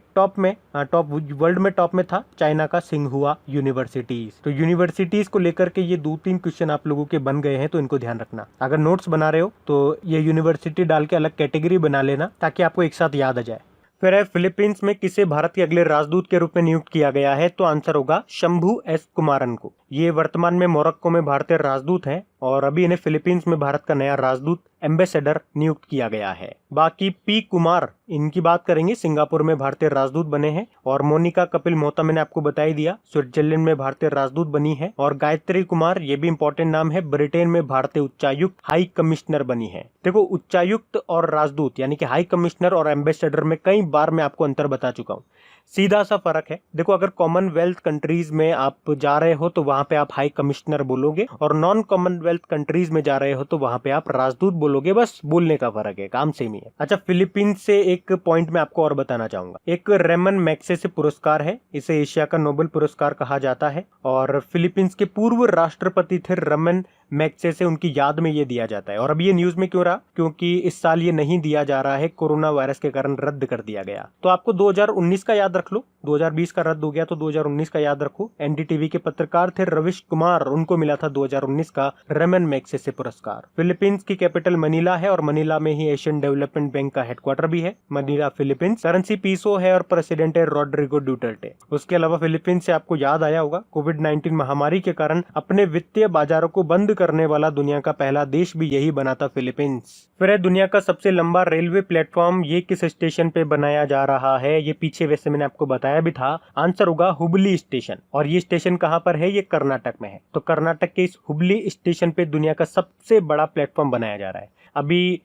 Speaker 1: वर्ल्ड में टॉप में था चाइना का सिंघुआ यूनिवर्सिटीज। तो यूनिवर्सिटीज को लेकर के ये 2-3 क्वेश्चन आप लोगों के बन गए हैं, तो इनको ध्यान रखना। अगर नोट्स बना रहे हो तो ये यूनिवर्सिटी डाल के अलग कैटेगरी बना लेना, ताकि आपको एक साथ याद आ जाए। फिर है, फिलीपींस में किसे भारत के अगले राजदूत के रूप में नियुक्त किया गया है? तो आंसर होगा शंभू S कुमारन को। ये वर्तमान में मोरक्को में भारतीय राजदूत हैं, और अभी इन्हें फिलीपींस में भारत का नया राजदूत एम्बेसडर नियुक्त किया गया है। बाकी P कुमार, इनकी बात करेंगे, सिंगापुर में भारतीय राजदूत बने हैं। और मोनिका कपिल मोहता मैंने आपको बता ही दिया, स्विट्जरलैंड में भारतीय राजदूत बनी है। और गायत्री कुमार, ये भी इंपॉर्टेंट नाम है, ब्रिटेन में भारतीय उच्चायुक्त हाई कमिश्नर बनी है। देखो, उच्चायुक्त और राजदूत यानी कि हाई कमिश्नर और एम्बेसडर में कई बार मैं आपको अंतर बता चुका हूँ। सीधा सा फर्क है। देखो, अगर कॉमनवेल्थ कंट्रीज में आप जा रहे हो तो वहां पे आप हाई कमिश्नर बोलोगे, और नॉन कॉमनवेल्थ कंट्रीज में जा रहे हो तो वहां पे आप राजदूत बोलोगे। बस बोलने का फर्क है, काम सेम ही है। अच्छा, फिलीपींस से एक पॉइंट मैं आपको और बताना चाहूंगा। एक रेमन मैग्सेसे पुरस्कार है, इसे एशिया का नोबेल पुरस्कार कहा जाता है। और फिलीपींस के पूर्व राष्ट्रपति थे रेमन मैग्सेसे से उनकी याद में ये दिया जाता है। और अब ये न्यूज में क्यों रहा, क्योंकि इस साल ये नहीं दिया जा रहा है, कोरोना वायरस के कारण रद्द कर दिया गया। तो आपको 2019 का याद रख लो, 2020 का रद्द हो गया तो 2019 का याद रखो। एनडीटीवी के पत्रकार थे रविश कुमार, उनको मिला था 2019 का रेमन मैग्सेसे पुरस्कार। फिलीपींस की कैपिटल मनीला है और मनीला में ही एशियन डेवलपमेंट बैंक का हेडक्वार्टर भी है। Manila Philippines. करेंसी पीसो है और प्रेसिडेंट है रोड्रिगो डुटर्टे। उसके अलावा फिलीपींस से आपको याद आया होगा, कोविड-19 महामारी के कारण अपने वित्तीय बाजारों को बंद करने वाला दुनिया का पहला देश भी यही बना था, फिलीपींस। फिर है दुनिया का सबसे लंबा रेलवे प्लेटफॉर्म, ये किस स्टेशन पे बनाया जा रहा है, ये पीछे वैसे मैंने आपको बताया भी था। आंसर होगा हुबली स्टेशन। और ये स्टेशन कहां पर है, ये कर्नाटक में है। तो कर्नाटक के इस हुबली स्टेशन पे दुनिया का सबसे बड़ा प्लेटफॉर्म बनाया जा रहा है। अभी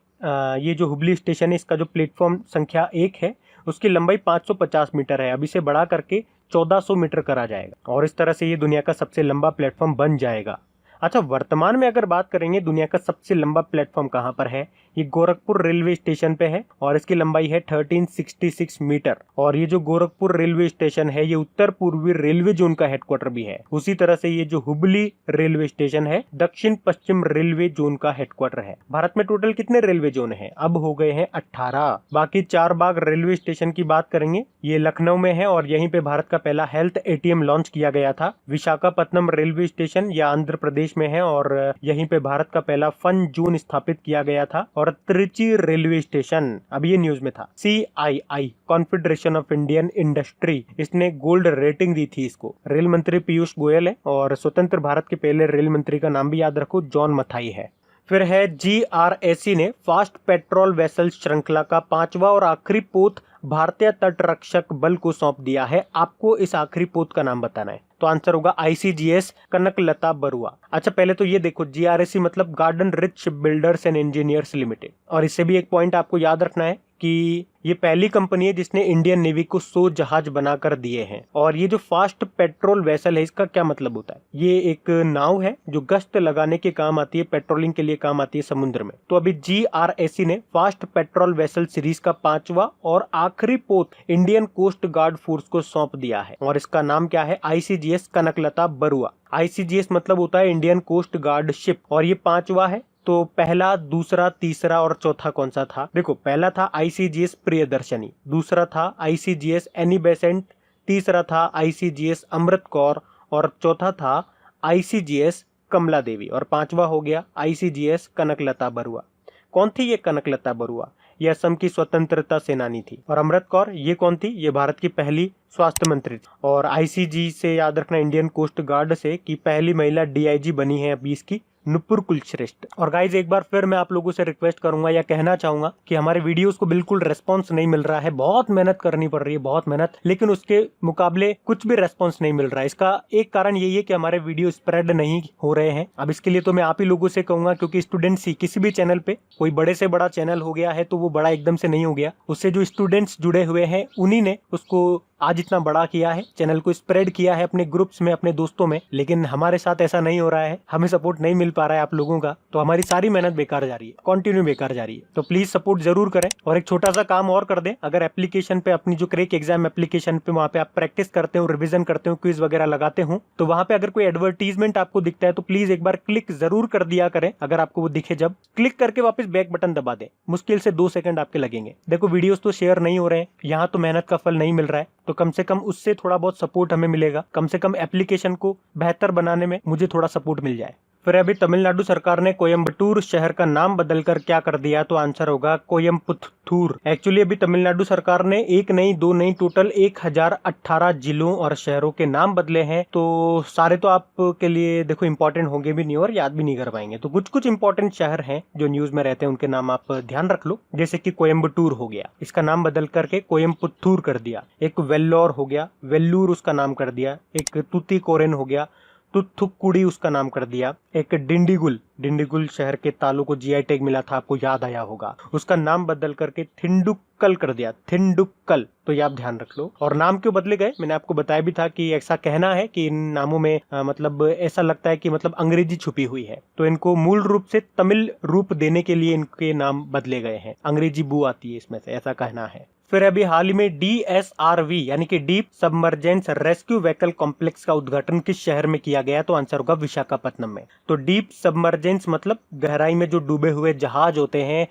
Speaker 1: ये जो हुबली स्टेशन है, इसका जो प्लेटफॉर्म संख्या 1 है, उसकी लंबाई 550 मीटर है। अभी से बढ़ा करके 1400 मीटर करा जाएगा और इस तरह से ये दुनिया का सबसे लंबा प्लेटफॉर्म बन जाएगा। अच्छा, वर्तमान में अगर बात करेंगे दुनिया का सबसे लंबा प्लेटफॉर्म कहां पर है, ये गोरखपुर रेलवे स्टेशन पे है और इसकी लंबाई है 1366 मीटर। और ये जो गोरखपुर रेलवे स्टेशन है, ये उत्तर पूर्वी रेलवे जोन का हेडक्वार्टर भी है। उसी तरह से ये जो हुबली रेलवे स्टेशन है, दक्षिण पश्चिम रेलवे जोन का हेडक्वार्टर है। भारत में टोटल कितने रेलवे जोन है, अब हो गए हैं 18। बाकी चारबाग रेलवे स्टेशन की बात करेंगे, ये लखनऊ में है और यहीं पे भारत का पहला हेल्थ एटीएम लॉन्च किया गया था। विशाखापत्तनम रेलवे स्टेशन या आंध्र प्रदेश में है और यहीं पे भारत का पहला फन जोन स्थापित किया गया था। और त्रिची रेलवे स्टेशन, अब ये न्यूज में था। CII confederation of Indian industry, इसने गोल्ड रेटिंग दी थी इसको। रेल मंत्री पीयूष गोयल है और स्वतंत्र भारत के पहले रेल मंत्री का नाम भी याद रखो, जॉन मथाई है। फिर है GRAC ने फास्ट पेट्रोल वेसल श्रृंखला का 5वां और आखिरी पोत भारतीय तट रक्षक बल को सौंप दिया है। आपको इस आखिरी पोत का नाम बताना है। तो आंसर होगा ICGS कनकलता बरुआ। अच्छा, पहले तो ये देखो, GRAC मतलब garden rich ship builders and engineers limited. और इससे भी एक पॉइंट आपको याद रखना है कि ये पहली कंपनी है जिसने इंडियन नेवी को 100 जहाज बनाकर दिए हैं। और ये जो फास्ट पेट्रोल वेसल है, इसका क्या मतलब होता है, ये एक नाव है जो गश्त लगाने के काम आती है, पेट्रोलिंग के लिए काम आती है समुद्र में। तो अभी GRAC ने फास्ट पेट्रोल वेसल सीरीज का 5वां और आखिरी पोत इंडियन कोस्ट गार्ड फोर्स को सौंप दिया है और इसका नाम क्या है, ICGS कनकलता बरुआ। ICGS मतलब होता है इंडियन कोस्ट गार्ड शिप और ये 5वां है। तो पहला, दूसरा, तीसरा और चौथा कौन सा था, देखो पहला था ICGS प्रियदर्शनी, दूसरा था ICGS एनी बेसेंट, तीसरा था ICGS अमृत कौर और चौथा था ICGS कमला देवी और 5वां हो गया ICGS कनकलता बरुआ। कौन थी ये कनकलता बरुआ, ये असम की स्वतंत्रता सेनानी थी। और अमृत कौर ये कौन थी, ये भारत की पहली स्वास्थ्य मंत्री थी। और ICG से याद रखना, इंडियन कोस्ट गार्ड से, कि पहली महिला DIG बनी है अभी इसकी, नुपुर कुलश्रेष्ठ। और गाइज एक बार फिर मैं आप लोगों से रिक्वेस्ट करूंगा या कहना चाहूंगा कि हमारे वीडियोस को बिल्कुल रेस्पॉन्स नहीं मिल रहा है, बहुत मेहनत करनी पड़ रही है, बहुत मेहनत, लेकिन उसके मुकाबले कुछ भी रेस्पॉन्स नहीं मिल रहा है। इसका एक कारण यही है कि हमारे वीडियो स्प्रेड नहीं हो रहे हैं। अब इसके लिए तो मैं आप ही लोगों से कहूंगा, क्योंकि स्टूडेंट्स ही किसी भी चैनल पे कोई बड़े से बड़ा चैनल हो गया है तो वो बड़ा एकदम से नहीं हो गया, उससे जो स्टूडेंट्स जुड़े हुए हैं उन्हीं ने उसको आज इतना बड़ा किया है, चैनल को स्प्रेड किया है अपने ग्रुप्स में, अपने दोस्तों में। लेकिन हमारे साथ ऐसा नहीं हो रहा है, हमें सपोर्ट नहीं मिल पा रहा है आप लोगों का, तो हमारी सारी मेहनत बेकार जा रही है, कंटिन्यू बेकार जा रही है। तो प्लीज सपोर्ट जरूर करें। और एक छोटा सा काम और कर दें, अगर एप्लीकेशन पे, अपनी जो क्रैक एग्जाम एप्लीकेशन पे, वहाँ पे आप प्रैक्टिस करते हो, रिविजन करते हो, क्विज वगैरह लगाते हो, तो वहाँ पे अगर कोई एडवर्टीजमेंट आपको दिखता है तो प्लीज एक बार क्लिक जरूर कर दिया करें। अगर आपको वो दिखे, जब क्लिक करके वापस बैक बटन दबा दें, मुश्किल से 2 सेकंड आपके लगेंगे। देखो वीडियोस तो शेयर नहीं हो रहे हैं, यहाँ तो मेहनत का फल नहीं मिल रहा है, तो कम से कम उससे थोड़ा बहुत सपोर्ट हमें मिलेगा, कम से कम एप्लीकेशन को बेहतर बनाने में मुझे थोड़ा सपोर्ट मिल जाए। फिर अभी तमिलनाडु सरकार ने कोयम्बटूर शहर का नाम बदलकर क्या कर दिया, तो आंसर होगा कोयम्पुथूर। एक्चुअली अभी तमिलनाडु सरकार ने 1 नहीं 2 नहीं टोटल 1018 जिलों और शहरों के नाम बदले हैं। तो सारे तो आपके लिए देखो इंपॉर्टेंट होंगे भी नहीं और याद भी नहीं कर पाएंगे, तो कुछ कुछ इंपॉर्टेंट शहर हैं जो न्यूज में रहते हैं, उनके नाम आप ध्यान रख लो। जैसे कि कोयम्बटूर हो गया, इसका नाम बदल करके कोयम्पुथूर कर दिया। एक वेल्लोर हो गया, वेल्लूर उसका नाम कर दिया। एक तुतीकोरिन हो गया, तुथुक्कुडी उसका नाम कर दिया। एक डिंडीगुल डिंडीगुल शहर के तालों को जीआई टैग मिला था, आपको याद आया होगा। उसका नाम बदल करके थिंडुक्कल कर दिया, थिंडुक्कल। तो ये आप ध्यान रख लो। और नाम क्यों बदले गए, मैंने आपको बताया भी था कि ऐसा कहना है कि इन नामों में मतलब ऐसा लगता है कि मतलब अंग्रेजी छुपी हुई है, तो इनको मूल रूप से तमिल रूप देने के लिए इनके नाम बदले गए हैं। अंग्रेजी बू आती है इसमें से, ऐसा कहना है। फिर अभी हाल ही में DSRV यानी कि deep submergence rescue vehicle complex का उद्घाटन किस शहर में किया गया, तो आंसर होगा विशाखापत्तनम में। तो डीप सबमर्जेंस मतलब गहराई में जो डूबे हुए जहाज होते हैं,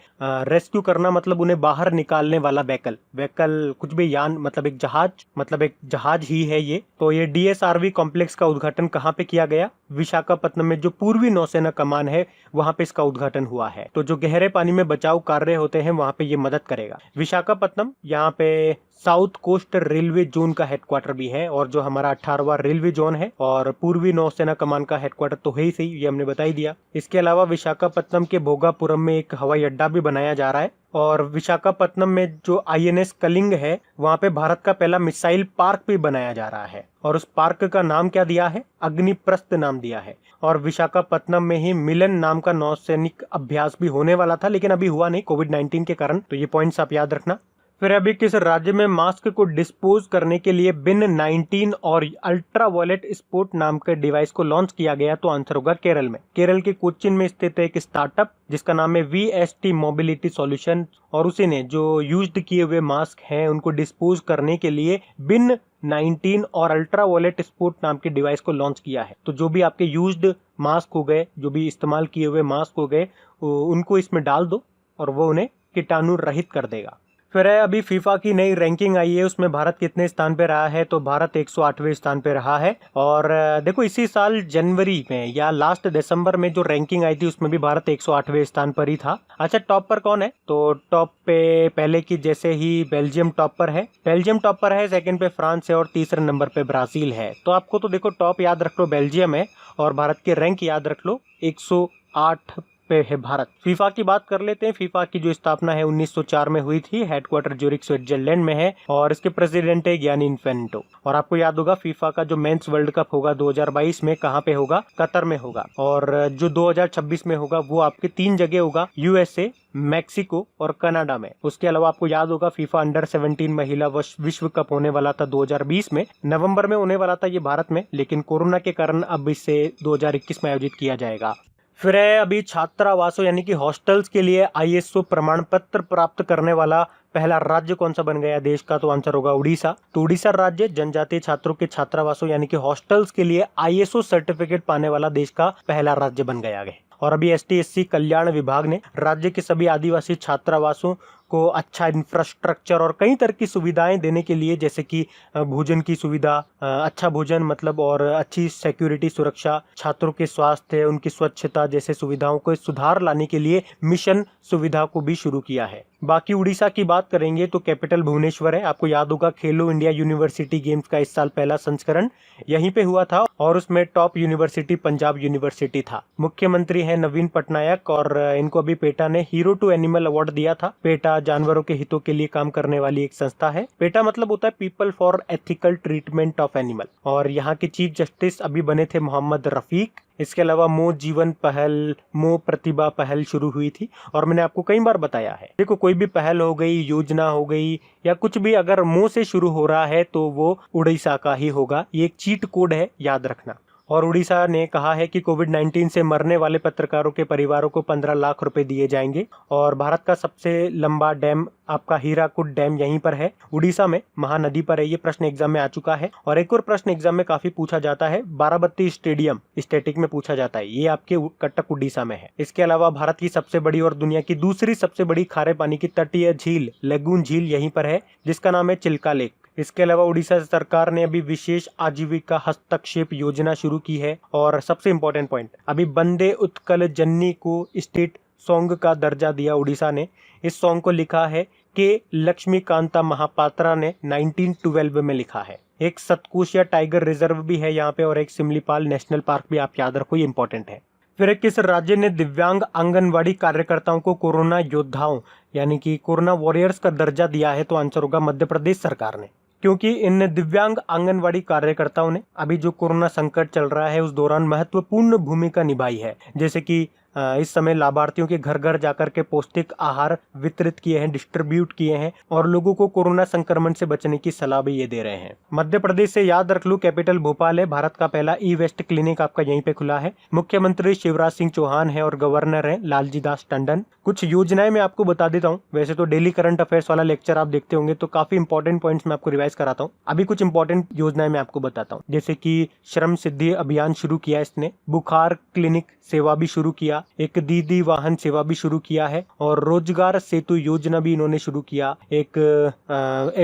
Speaker 1: रेस्क्यू करना मतलब उन्हें बाहर निकालने वाला व्हीकल, कुछ भी यान मतलब एक जहाज ही है ये। तो ये DSRV कॉम्प्लेक्स का उद्घाटन कहाँ पे किया गया, विशाखापत्तनम में। जो पूर्वी नौसेना कमान है वहां पे इसका उद्घाटन हुआ है। तो जो गहरे पानी में बचाव कार्य होते हैं वहां पे ये मदद करेगा। विशाखापत्तनम यहाँ पे साउथ कोस्ट रेलवे जोन का हेडक्वार्टर भी है, और जो हमारा 18वां रेलवे जोन है, और पूर्वी नौसेना कमान का हेडक्वार्टर तो है ही सही, ये हमने बता ही दिया। इसके अलावा विशाखापत्तनम के भोगापुरम में एक हवाई अड्डा भी बनाया जा रहा है, और विशाखापत्तनम में जो INS कलिंग है वहां पे भारत का पहला मिसाइल पार्क भी बनाया जा रहा है, और उस पार्क का नाम क्या दिया है, अग्निप्रस्थ नाम दिया है। और विशाखापत्तनम में ही मिलन नाम का नौसैनिक अभ्यास भी होने वाला था, लेकिन अभी हुआ नहीं कोविड-19 के कारण। तो ये पॉइंट्स आप याद रखना। फिर अभी किस राज्य में मास्क को डिस्पोज करने के लिए बिन 19 और अल्ट्रावायलेट स्पोर्ट नाम के डिवाइस को लॉन्च किया गया, तो आंसर होगा केरल में। केरल के कोच्चिन में स्थित एक स्टार्टअप जिसका नाम है VST मोबिलिटी सॉल्यूशन, और उसी ने जो यूज्ड किए हुए मास्क हैं उनको डिस्पोज करने के लिए बिन 19 और अल्ट्रावायलेट स्पोर्ट नाम के डिवाइस को लॉन्च किया है। तो जो भी आपके यूज्ड मास्क हो गए, जो भी इस्तेमाल किए हुए मास्क हो गए, उनको इसमें डाल दो और वो उन्हें कीटाणु रहित कर देगा। फिर है अभी फीफा की नई रैंकिंग आई है, उसमें भारत कितने स्थान पे रहा है, तो भारत 108वें स्थान पे रहा है। और देखो इसी साल जनवरी में या लास्ट दिसंबर में जो रैंकिंग आई थी उसमें भी भारत 108वें स्थान पर ही था। अच्छा, टॉप पर कौन है, तो टॉप पे पहले की जैसे ही बेल्जियम टॉप पर है, सेकंड पे फ्रांस है और तीसरे नंबर पे ब्राजील है। तो आपको तो देखो टॉप याद रख लो बेल्जियम है, और भारत के रैंक याद रख लो 108 पे है भारत। फीफा की बात कर लेते हैं। फीफा की जो स्थापना है 1904 में हुई थी, हेडक्वार्टर ज्यूरिख स्विट्जरलैंड में है, और इसके प्रेसिडेंट है गियानी इन्फेंटो। और आपको याद होगा फीफा का जो मेंस वर्ल्ड कप होगा 2022 में कहाँ पे होगा, कतर में होगा। और जो 2026 में होगा वो आपके 3 जगह होगा, USA, मैक्सिको और कनाडा में। उसके अलावा आपको याद होगा फीफा अंडर 17 महिला विश्व कप होने वाला था 2020 में, नवंबर में होने वाला था ये भारत में, लेकिन कोरोना के कारण अब इसे 2021 में आयोजित किया जाएगा। फिर है अभी छात्रावासों यानी कि हॉस्टल्स के लिए ISO प्रमाण पत्र प्राप्त करने वाला पहला राज्य कौन सा बन गया देश का, तो आंसर होगा उड़ीसा। तो उड़ीसा राज्य जनजातीय छात्रों के छात्रावासों यानी कि हॉस्टल्स के लिए ISO सर्टिफिकेट पाने वाला देश का पहला राज्य बन गया है। और अभी ST/SC कल्याण विभाग ने राज्य के सभी आदिवासी छात्रावासों को अच्छा इंफ्रास्ट्रक्चर और कई तरह की सुविधाएं देने के लिए, जैसे कि भोजन की सुविधा, अच्छा भोजन मतलब, और अच्छी सिक्योरिटी सुरक्षा, छात्रों के स्वास्थ्य, उनकी स्वच्छता जैसे सुविधाओं को सुधार लाने के लिए मिशन सुविधा को भी शुरू किया है। बाकी उड़ीसा की बात करेंगे तो कैपिटल भुवनेश्वर है। आपको याद होगा खेलो इंडिया यूनिवर्सिटी गेम्स का इस साल पहला संस्करण यहीं पे हुआ था, और उसमें टॉप यूनिवर्सिटी पंजाब यूनिवर्सिटी था। मुख्यमंत्री है नवीन पटनायक, और इनको अभी पेटा ने हीरो टू एनिमल अवार्ड दिया था। पेटा जानवरों के हितों के लिए काम करने वाली एक संस्था है। पेटा मतलब होता है people for ethical treatment of animal, और यहाँ के चीफ जस्टिस अभी बने थे मोहम्मद रफीक। इसके अलावा मो जीवन पहल, मो प्रतिभा पहल शुरू हुई थी, और मैंने आपको कई बार बताया है, देखो कोई भी पहल हो गई, योजना हो गई, या कुछ भी अगर मो से शुरू हो रहा है तो वो उड़ीसा का ही होगा। ये एक चीट कोड है, याद रखना। और उड़ीसा ने कहा है कि कोविड-19 से मरने वाले पत्रकारों के परिवारों को 15 लाख रुपए दिए जाएंगे। और भारत का सबसे लंबा डैम आपका हीराकुड डैम यहीं पर है, उड़ीसा में, महानदी पर है। ये प्रश्न एग्जाम में आ चुका है। और एक और प्रश्न एग्जाम में काफी पूछा जाता है, बाराबत्ती स्टेडियम स्टैटिक में पूछा जाता है, ये आपके कटक उड़ीसा में है। इसके अलावा भारत की सबसे बड़ी और दुनिया की दूसरी सबसे बड़ी खारे पानी की तटीय झील लेगून झील यहीं पर है, जिसका नाम है चिल्का लेक। इसके अलावा उड़ीसा सरकार ने अभी विशेष आजीविका हस्तक्षेप योजना शुरू की है। और सबसे इंपॉर्टेंट पॉइंट, अभी बंदे उत्कल जननी को स्टेट सॉन्ग का दर्जा दिया उड़ीसा ने। इस सॉन्ग को लिखा है के लक्ष्मीकांता महापात्रा ने 1912 में लिखा है। एक सतकोशिया टाइगर रिजर्व भी है यहाँ पे, और एक सिमलीपाल नेशनल पार्क भी आप याद रखो, ये इंपॉर्टेंट है। फिर किस राज्य ने दिव्यांग आंगनवाड़ी कार्यकर्ताओं को कोरोना योद्धाओं यानी कि कोरोना वॉरियर्स का दर्जा दिया है, तो आंसर होगा मध्य प्रदेश सरकार ने। क्योंकि इन दिव्यांग आंगनवाड़ी कार्यकर्ताओं ने अभी जो कोरोना संकट चल रहा है उस दौरान महत्वपूर्ण भूमिका निभाई है, जैसे कि इस समय लाभार्थियों के घर घर जाकर के पौष्टिक आहार वितरित किए हैं, डिस्ट्रीब्यूट किए हैं और लोगों को कोरोना संक्रमण से बचने की सलाह भी ये दे रहे हैं। मध्य प्रदेश से याद रख लो, कैपिटल भोपाल है, भारत का पहला ई वेस्ट क्लिनिक आपका यहीं पे खुला है। मुख्यमंत्री शिवराज सिंह चौहान है और गवर्नर है लालजी दास टंडन। कुछ योजनाएं मैं आपको बता देता हूँ। वैसे तो डेली करंट अफेयर्स वाला लेक्चर आप देखते होंगे तो काफी इंपॉर्टेंट पॉइंट्स मैं आपको रिवाइज कराता हूँ। अभी कुछ इंपॉर्टेंट योजनाएं मैं आपको बताता हूँ, जैसे कि श्रम सिद्धि अभियान शुरू किया इसने, बुखार क्लिनिक सेवा भी शुरू किया, एक दीदी वाहन सेवा भी शुरू किया है और रोजगार सेतु योजना भी इन्होंने शुरू किया, एक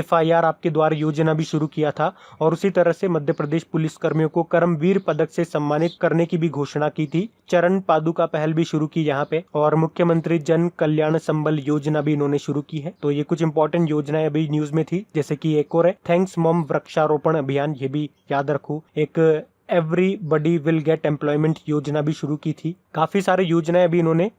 Speaker 1: FIR आपके द्वारा योजना भी शुरू किया था और उसी तरह से मध्य प्रदेश पुलिस कर्मियों को कर्मवीर पदक से सम्मानित करने की भी घोषणा की थी। चरण पादुका पहल भी शुरू की यहाँ पे और मुख्यमंत्री जन कल्याण संबल योजना भी इन्होंने शुरू की है। तो ये कुछ इंपॉर्टेंट योजनाएं अभी न्यूज में थी। जैसे कि एक और है थैंक्स मॉम वृक्षारोपण अभियान, ये भी याद रखो। एक एवरीबडी विल गेट एम्प्लॉयमेंट योजना भी शुरू की थी। काफी सारे योजनाएं अभी इन्होंने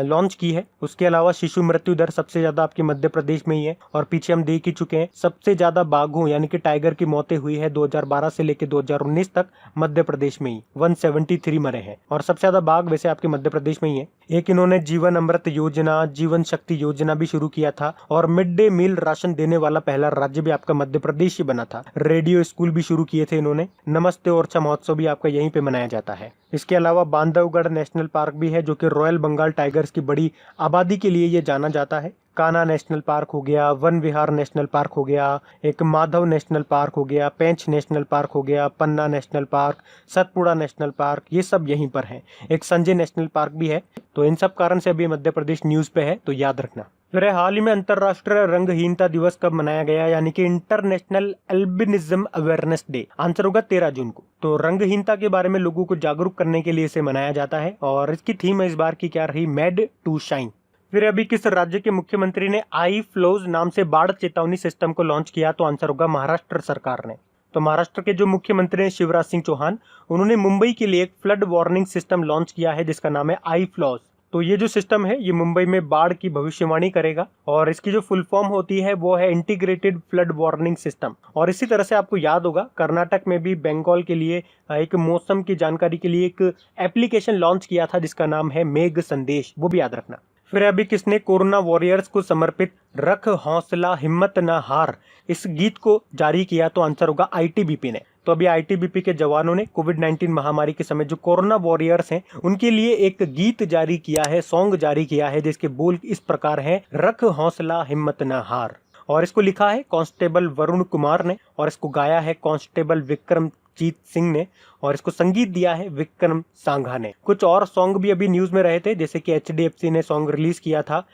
Speaker 1: लॉन्च की है। उसके अलावा शिशु मृत्यु दर सबसे ज्यादा आपके मध्य प्रदेश में ही है और पीछे हम देख ही चुके हैं सबसे ज्यादा बाघों यानी कि टाइगर की मौतें हुई है 2012 से लेकर 2019 तक मध्य प्रदेश में ही 173 मरे हैं और सबसे ज्यादा बाघ वैसे आपके मध्य प्रदेश में ही है। एक इन्होंने जीवन अमृत योजना, जीवन शक्ति योजना भी शुरू किया था और मिड डे मील राशन देने वाला पहला राज्य भी आपका मध्य प्रदेश ही बना था। रेडियो स्कूल भी शुरू किए थे इन्होंने। नमस्ते ओरछा महोत्सव भी आपका यहीं पे मनाया जाता है। इसके अलावा बांधवगढ़ नेशनल पार्क भी है जो कि रॉयल बंगाल टाइगर्स की बड़ी आबादी के लिए ये जाना जाता है। कान्हा नेशनल पार्क हो गया, वन विहार नेशनल पार्क हो गया, एक माधव नेशनल पार्क हो गया, पेंच नेशनल पार्क हो गया, Panna national park, Satpura national park, ये सब यहीं पर है। एक संजय नेशनल पार्क भी है। तो इन सब कारण से अभी मध्य प्रदेश न्यूज पे है, तो याद रखना। फिर हाल ही में अंतर्राष्ट्रीय रंगहीनता दिवस कब मनाया गया, यानी कि international albinism awareness day. Answer होगा 13 जून को। तो रंगहीनता के बारे में लोगों को जागरूक करने के लिए इसे मनाया जाता है और इसकी थीम इस बार की क्या रही, मेड टू शाइन। फिर अभी किस राज्य के मुख्यमंत्री ने आई फ्लोज नाम से बाढ़ चेतावनी सिस्टम को लॉन्च किया, तो आंसर होगा महाराष्ट्र सरकार ने। तो महाराष्ट्र के जो मुख्यमंत्री हैं शिवराज सिंह चौहान, उन्होंने मुंबई के लिए एक फ्लड वार्निंग सिस्टम लॉन्च किया है जिसका नाम है आई फ्लोज। तो ये जो सिस्टम है ये मुंबई में बाढ़ की भविष्यवाणी करेगा और इसकी जो फुल फॉर्म होती है वो है इंटीग्रेटेड फ्लड वार्निंग सिस्टम। और इसी तरह से आपको याद होगा कर्नाटक में भी बंगाल के लिए एक मौसम की जानकारी के लिए एक एप्लीकेशन लॉन्च किया था जिसका नाम है मेघ संदेश, वो भी याद रखना। फिर अभी किसने कोरोना वॉरियर्स को समर्पित रख हौसला हिम्मत न हार इस गीत को जारी किया, तो आंसर होगा ITBP ने। तो अभी ITBP के जवानों ने कोविड-19 महामारी के समय जो कोरोना वॉरियर्स हैं उनके लिए एक गीत जारी किया है, सॉन्ग जारी किया है जिसके बोल इस प्रकार हैं, रख हौसला हिम्मत न हार। और इसको लिखा है कांस्टेबल वरुण कुमार ने और इसको गाया है कांस्टेबल विक्रमजीत सिंह ने और इसको संगीत दिया है विक्रम सांघा ने। कुछ और सॉन्ग भी अभी न्यूज में रहे थे, जैसे कि HDFC ने सॉन्ग रिलीज किया था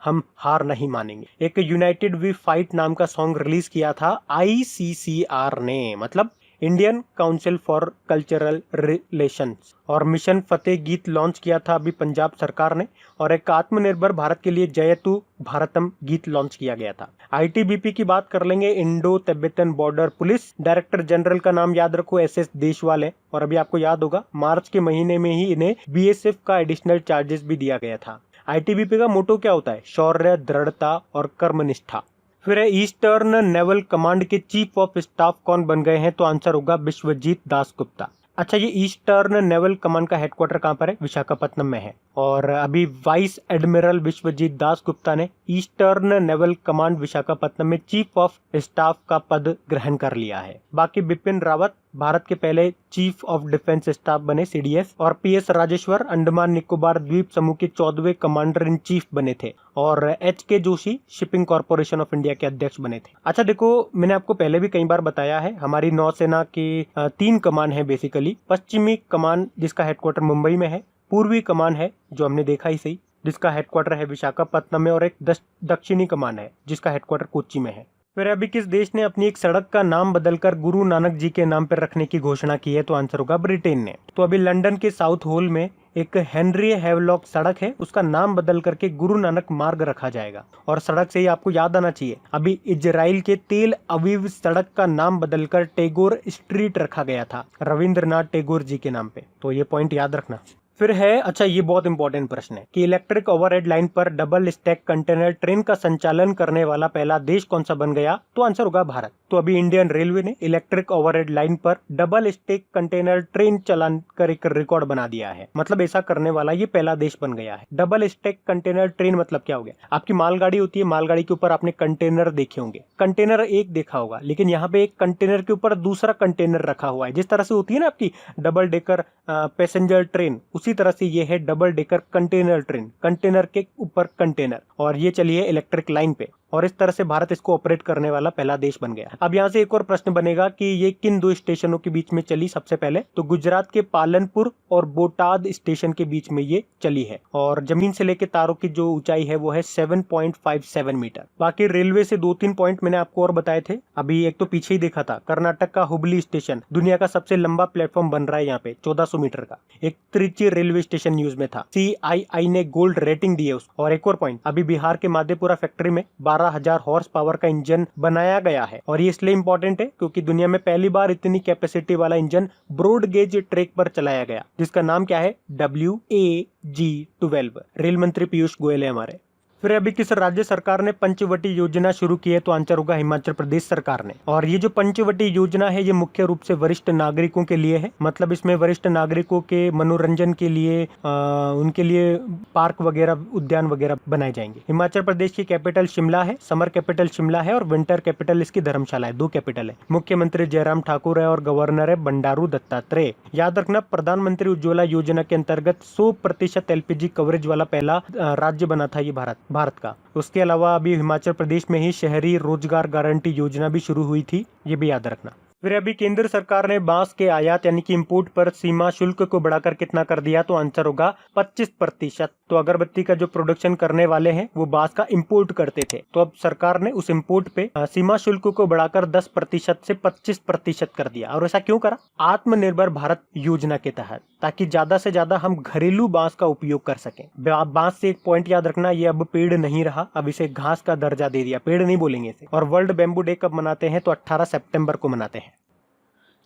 Speaker 1: #हम हार नहीं मानेंगे। एक यूनाइटेड वी फाइट नाम का सॉन्ग रिलीज किया था ICCR ने, मतलब Indian council for cultural relations. और मिशन फतेह गीत लॉन्च किया था अभी पंजाब सरकार ने और एक आत्मनिर्भर भारत के लिए जयतु भारतम गीत लॉन्च किया गया था। ITBP की बात कर लेंगे, Indo Tibetan border police. Director general का नाम याद रखो SS देशवाल है और अभी आपको याद होगा मार्च के महीने में ही इन्हें BSF का एडिशनल चार्जेस भी दिया गया था। ITBP का मोटो क्या होता है, शौर्य, दृढ़ता और कर्मनिष्ठा। फिर ईस्टर्न नेवल कमांड के चीफ ऑफ स्टाफ कौन बन गए हैं, तो आंसर होगा विश्वजीत दास गुप्ता। अच्छा, ये ईस्टर्न नेवल कमांड का हेडक्वार्टर कहाँ पर है, विशाखापत्तनम में है। और अभी वाइस एडमिरल विश्वजीत दास गुप्ता ने ईस्टर्न नेवल कमांड विशाखापत्तनम में चीफ ऑफ स्टाफ का पद ग्रहण कर लिया है। बाकी बिपिन रावत भारत के पहले चीफ ऑफ डिफेंस स्टाफ बने CDS और PS राजेश्वर अंडमान निकोबार द्वीप समूह के 14वें कमांडर इन चीफ बने थे और HK Joshi shipping corporation of India के अध्यक्ष बने थे। अच्छा देखो, मैंने आपको पहले भी कई बार बताया है हमारी नौसेना की 3 कमान है बेसिकली। पश्चिमी कमान जिसका हेडक्वार्टर मुंबई में है, पूर्वी कमान है जो हमने देखा ही सही जिसका हेडक्वार्टर है विशाखापत्तनम में और एक दक्षिणी कमान है जिसका हेडक्वार्टर कोच्चि में है। फिर अभी किस देश ने अपनी एक सड़क का नाम बदलकर गुरु नानक जी के नाम पर रखने की घोषणा की है, तो आंसर होगा ब्रिटेन ने। तो अभी लंदन के साउथ होल में एक हेनरी हैवलॉक सड़क है, उसका नाम बदल करके गुरु नानक मार्ग रखा जाएगा। और सड़क से ही आपको याद आना चाहिए, अभी इजराइल के तेल अवीव सड़क का नाम बदलकर टैगोर स्ट्रीट रखा गया था रविंद्रनाथ टैगोर जी के नाम पे, तो ये पॉइंट याद रखना। फिर है, अच्छा ये बहुत इंपॉर्टेंट प्रश्न है कि इलेक्ट्रिक ओवरहेड लाइन पर डबल स्टैक कंटेनर ट्रेन का संचालन करने वाला पहला देश कौन सा बन गया? तो आंसर होगा भारत। तो अभी इंडियन रेलवे ने इलेक्ट्रिक ओवरहेड लाइन पर डबल स्टैक कंटेनर ट्रेन चलान कर एक रिकॉर्ड बना दिया है। मतलब ऐसा करने वाला ये पहला देश बन गया है। डबल स्टैक कंटेनर ट्रेन मतलब क्या हो गया? आपकी मालगाड़ी होती है, मालगाड़ी के ऊपर आपने कंटेनर देखे होंगे, कंटेनर एक देखा होगा, लेकिन यहाँ पे एक कंटेनर के ऊपर दूसरा कंटेनर रखा हुआ है। जिस तरह से होती है ना आपकी डबल डेकर पैसेंजर ट्रेन, उसी तरह से ये है double decker container train, container के ऊपर कंटेनर, और ये चली है इलेक्ट्रिक लाइन पे। और इस तरह से भारत इसको ऑपरेट करने वाला पहला देश बन गया। अब यहाँ से एक और प्रश्न बनेगा कि ये किन दो स्टेशनों के बीच में चली? सबसे पहले तो गुजरात के पालनपुर और बोटाद स्टेशन के बीच में ये चली है, और जमीन से लेकर तारों की जो ऊंचाई है वो है 7.57 मीटर। बाकी रेलवे से 2-3 पॉइंट मैंने आपको और बताए थे। अभी एक तो पीछे ही देखा था, कर्नाटक का हुबली स्टेशन दुनिया का सबसे लंबा प्लेटफॉर्म बन रहा है यहाँ पे, 1400 मीटर का। एक त्रिची रेलवे स्टेशन न्यूज में था, CII ने गोल्ड रेटिंग दी है उसको। और एक और पॉइंट, अभी बिहार के माधेपुरा फैक्ट्री में 12,000 हॉर्स पावर का इंजन बनाया गया है, और ये इसलिए इंपॉर्टेंट है क्योंकि दुनिया में पहली बार इतनी कैपेसिटी वाला इंजन ब्रॉड गेज ट्रैक पर चलाया गया, जिसका नाम क्या है? WAG-12। रेल मंत्री पीयूष गोयल है हमारे। फिर अभी किस राज्य सरकार ने पंचवटी योजना शुरू की है? तो आंसर होगा हिमाचल प्रदेश सरकार ने। और ये जो पंचवटी योजना है ये मुख्य रूप से वरिष्ठ नागरिकों के लिए है। मतलब इसमें वरिष्ठ नागरिकों के मनोरंजन के लिए उनके लिए पार्क वगैरह, उद्यान वगैरह बनाए जाएंगे। हिमाचल प्रदेश की कैपिटल शिमला है, समर कैपिटल शिमला है, और विंटर कैपिटल इसकी धर्मशाला है। 2 कैपिटल है। मुख्यमंत्री जयराम ठाकुर है और गवर्नर है बंडारू दत्तात्रेय। याद रखना, प्रधानमंत्री उज्ज्वला योजना के अंतर्गत 100% LPG कवरेज वाला पहला राज्य बना था ये भारत का। उसके अलावा अभी हिमाचल प्रदेश में ही शहरी रोजगार गारंटी योजना भी शुरू हुई थी, ये भी याद रखना। फिर अभी केंद्र सरकार ने बांस के आयात यानी कि इंपोर्ट पर सीमा शुल्क को बढ़ाकर कितना कर दिया? तो आंसर होगा 25%। तो अगरबत्ती का जो प्रोडक्शन करने वाले हैं वो बांस का इंपोर्ट करते थे, तो अब सरकार ने उस इंपोर्ट पे सीमा शुल्क को बढ़ाकर 10% से 25% कर दिया। और ऐसा क्यों करा? आत्मनिर्भर भारत योजना के तहत, ताकि ज्यादा से ज्यादा हम घरेलू बांस का उपयोग कर सकें। बांस से एक पॉइंट याद रखना, ये अब पेड़ नहीं रहा, अब इसे घास का दर्जा दे दिया, पेड़ नहीं बोलेंगे इसे। और वर्ल्ड बैम्बू डे कब मनाते हैं? तो 18 सितंबर को मनाते हैं।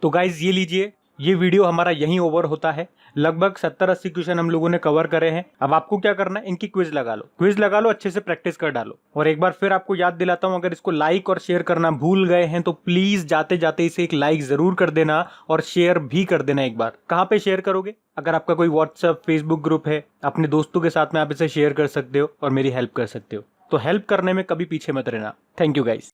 Speaker 1: तो गाइज ये लीजिए, ये वीडियो हमारा यहीं ओवर होता है। लगभग 70-80 क्वेश्चन हम लोगों ने कवर करे हैं। अब आपको क्या करना है, इनकी क्विज लगा लो, अच्छे से प्रैक्टिस कर डालो। और एक बार फिर आपको याद दिलाता हूं, अगर इसको लाइक और शेयर करना भूल गए हैं तो प्लीज जाते जाते इसे एक लाइक जरूर कर देना और शेयर भी कर देना। एक बार कहाँ पे शेयर करोगे? अगर आपका कोई व्हाट्सएप, फेसबुक ग्रुप है, अपने दोस्तों के साथ में आप इसे शेयर कर सकते हो और मेरी हेल्प कर सकते हो। तो हेल्प करने में कभी पीछे मत रहना। Thank you guys.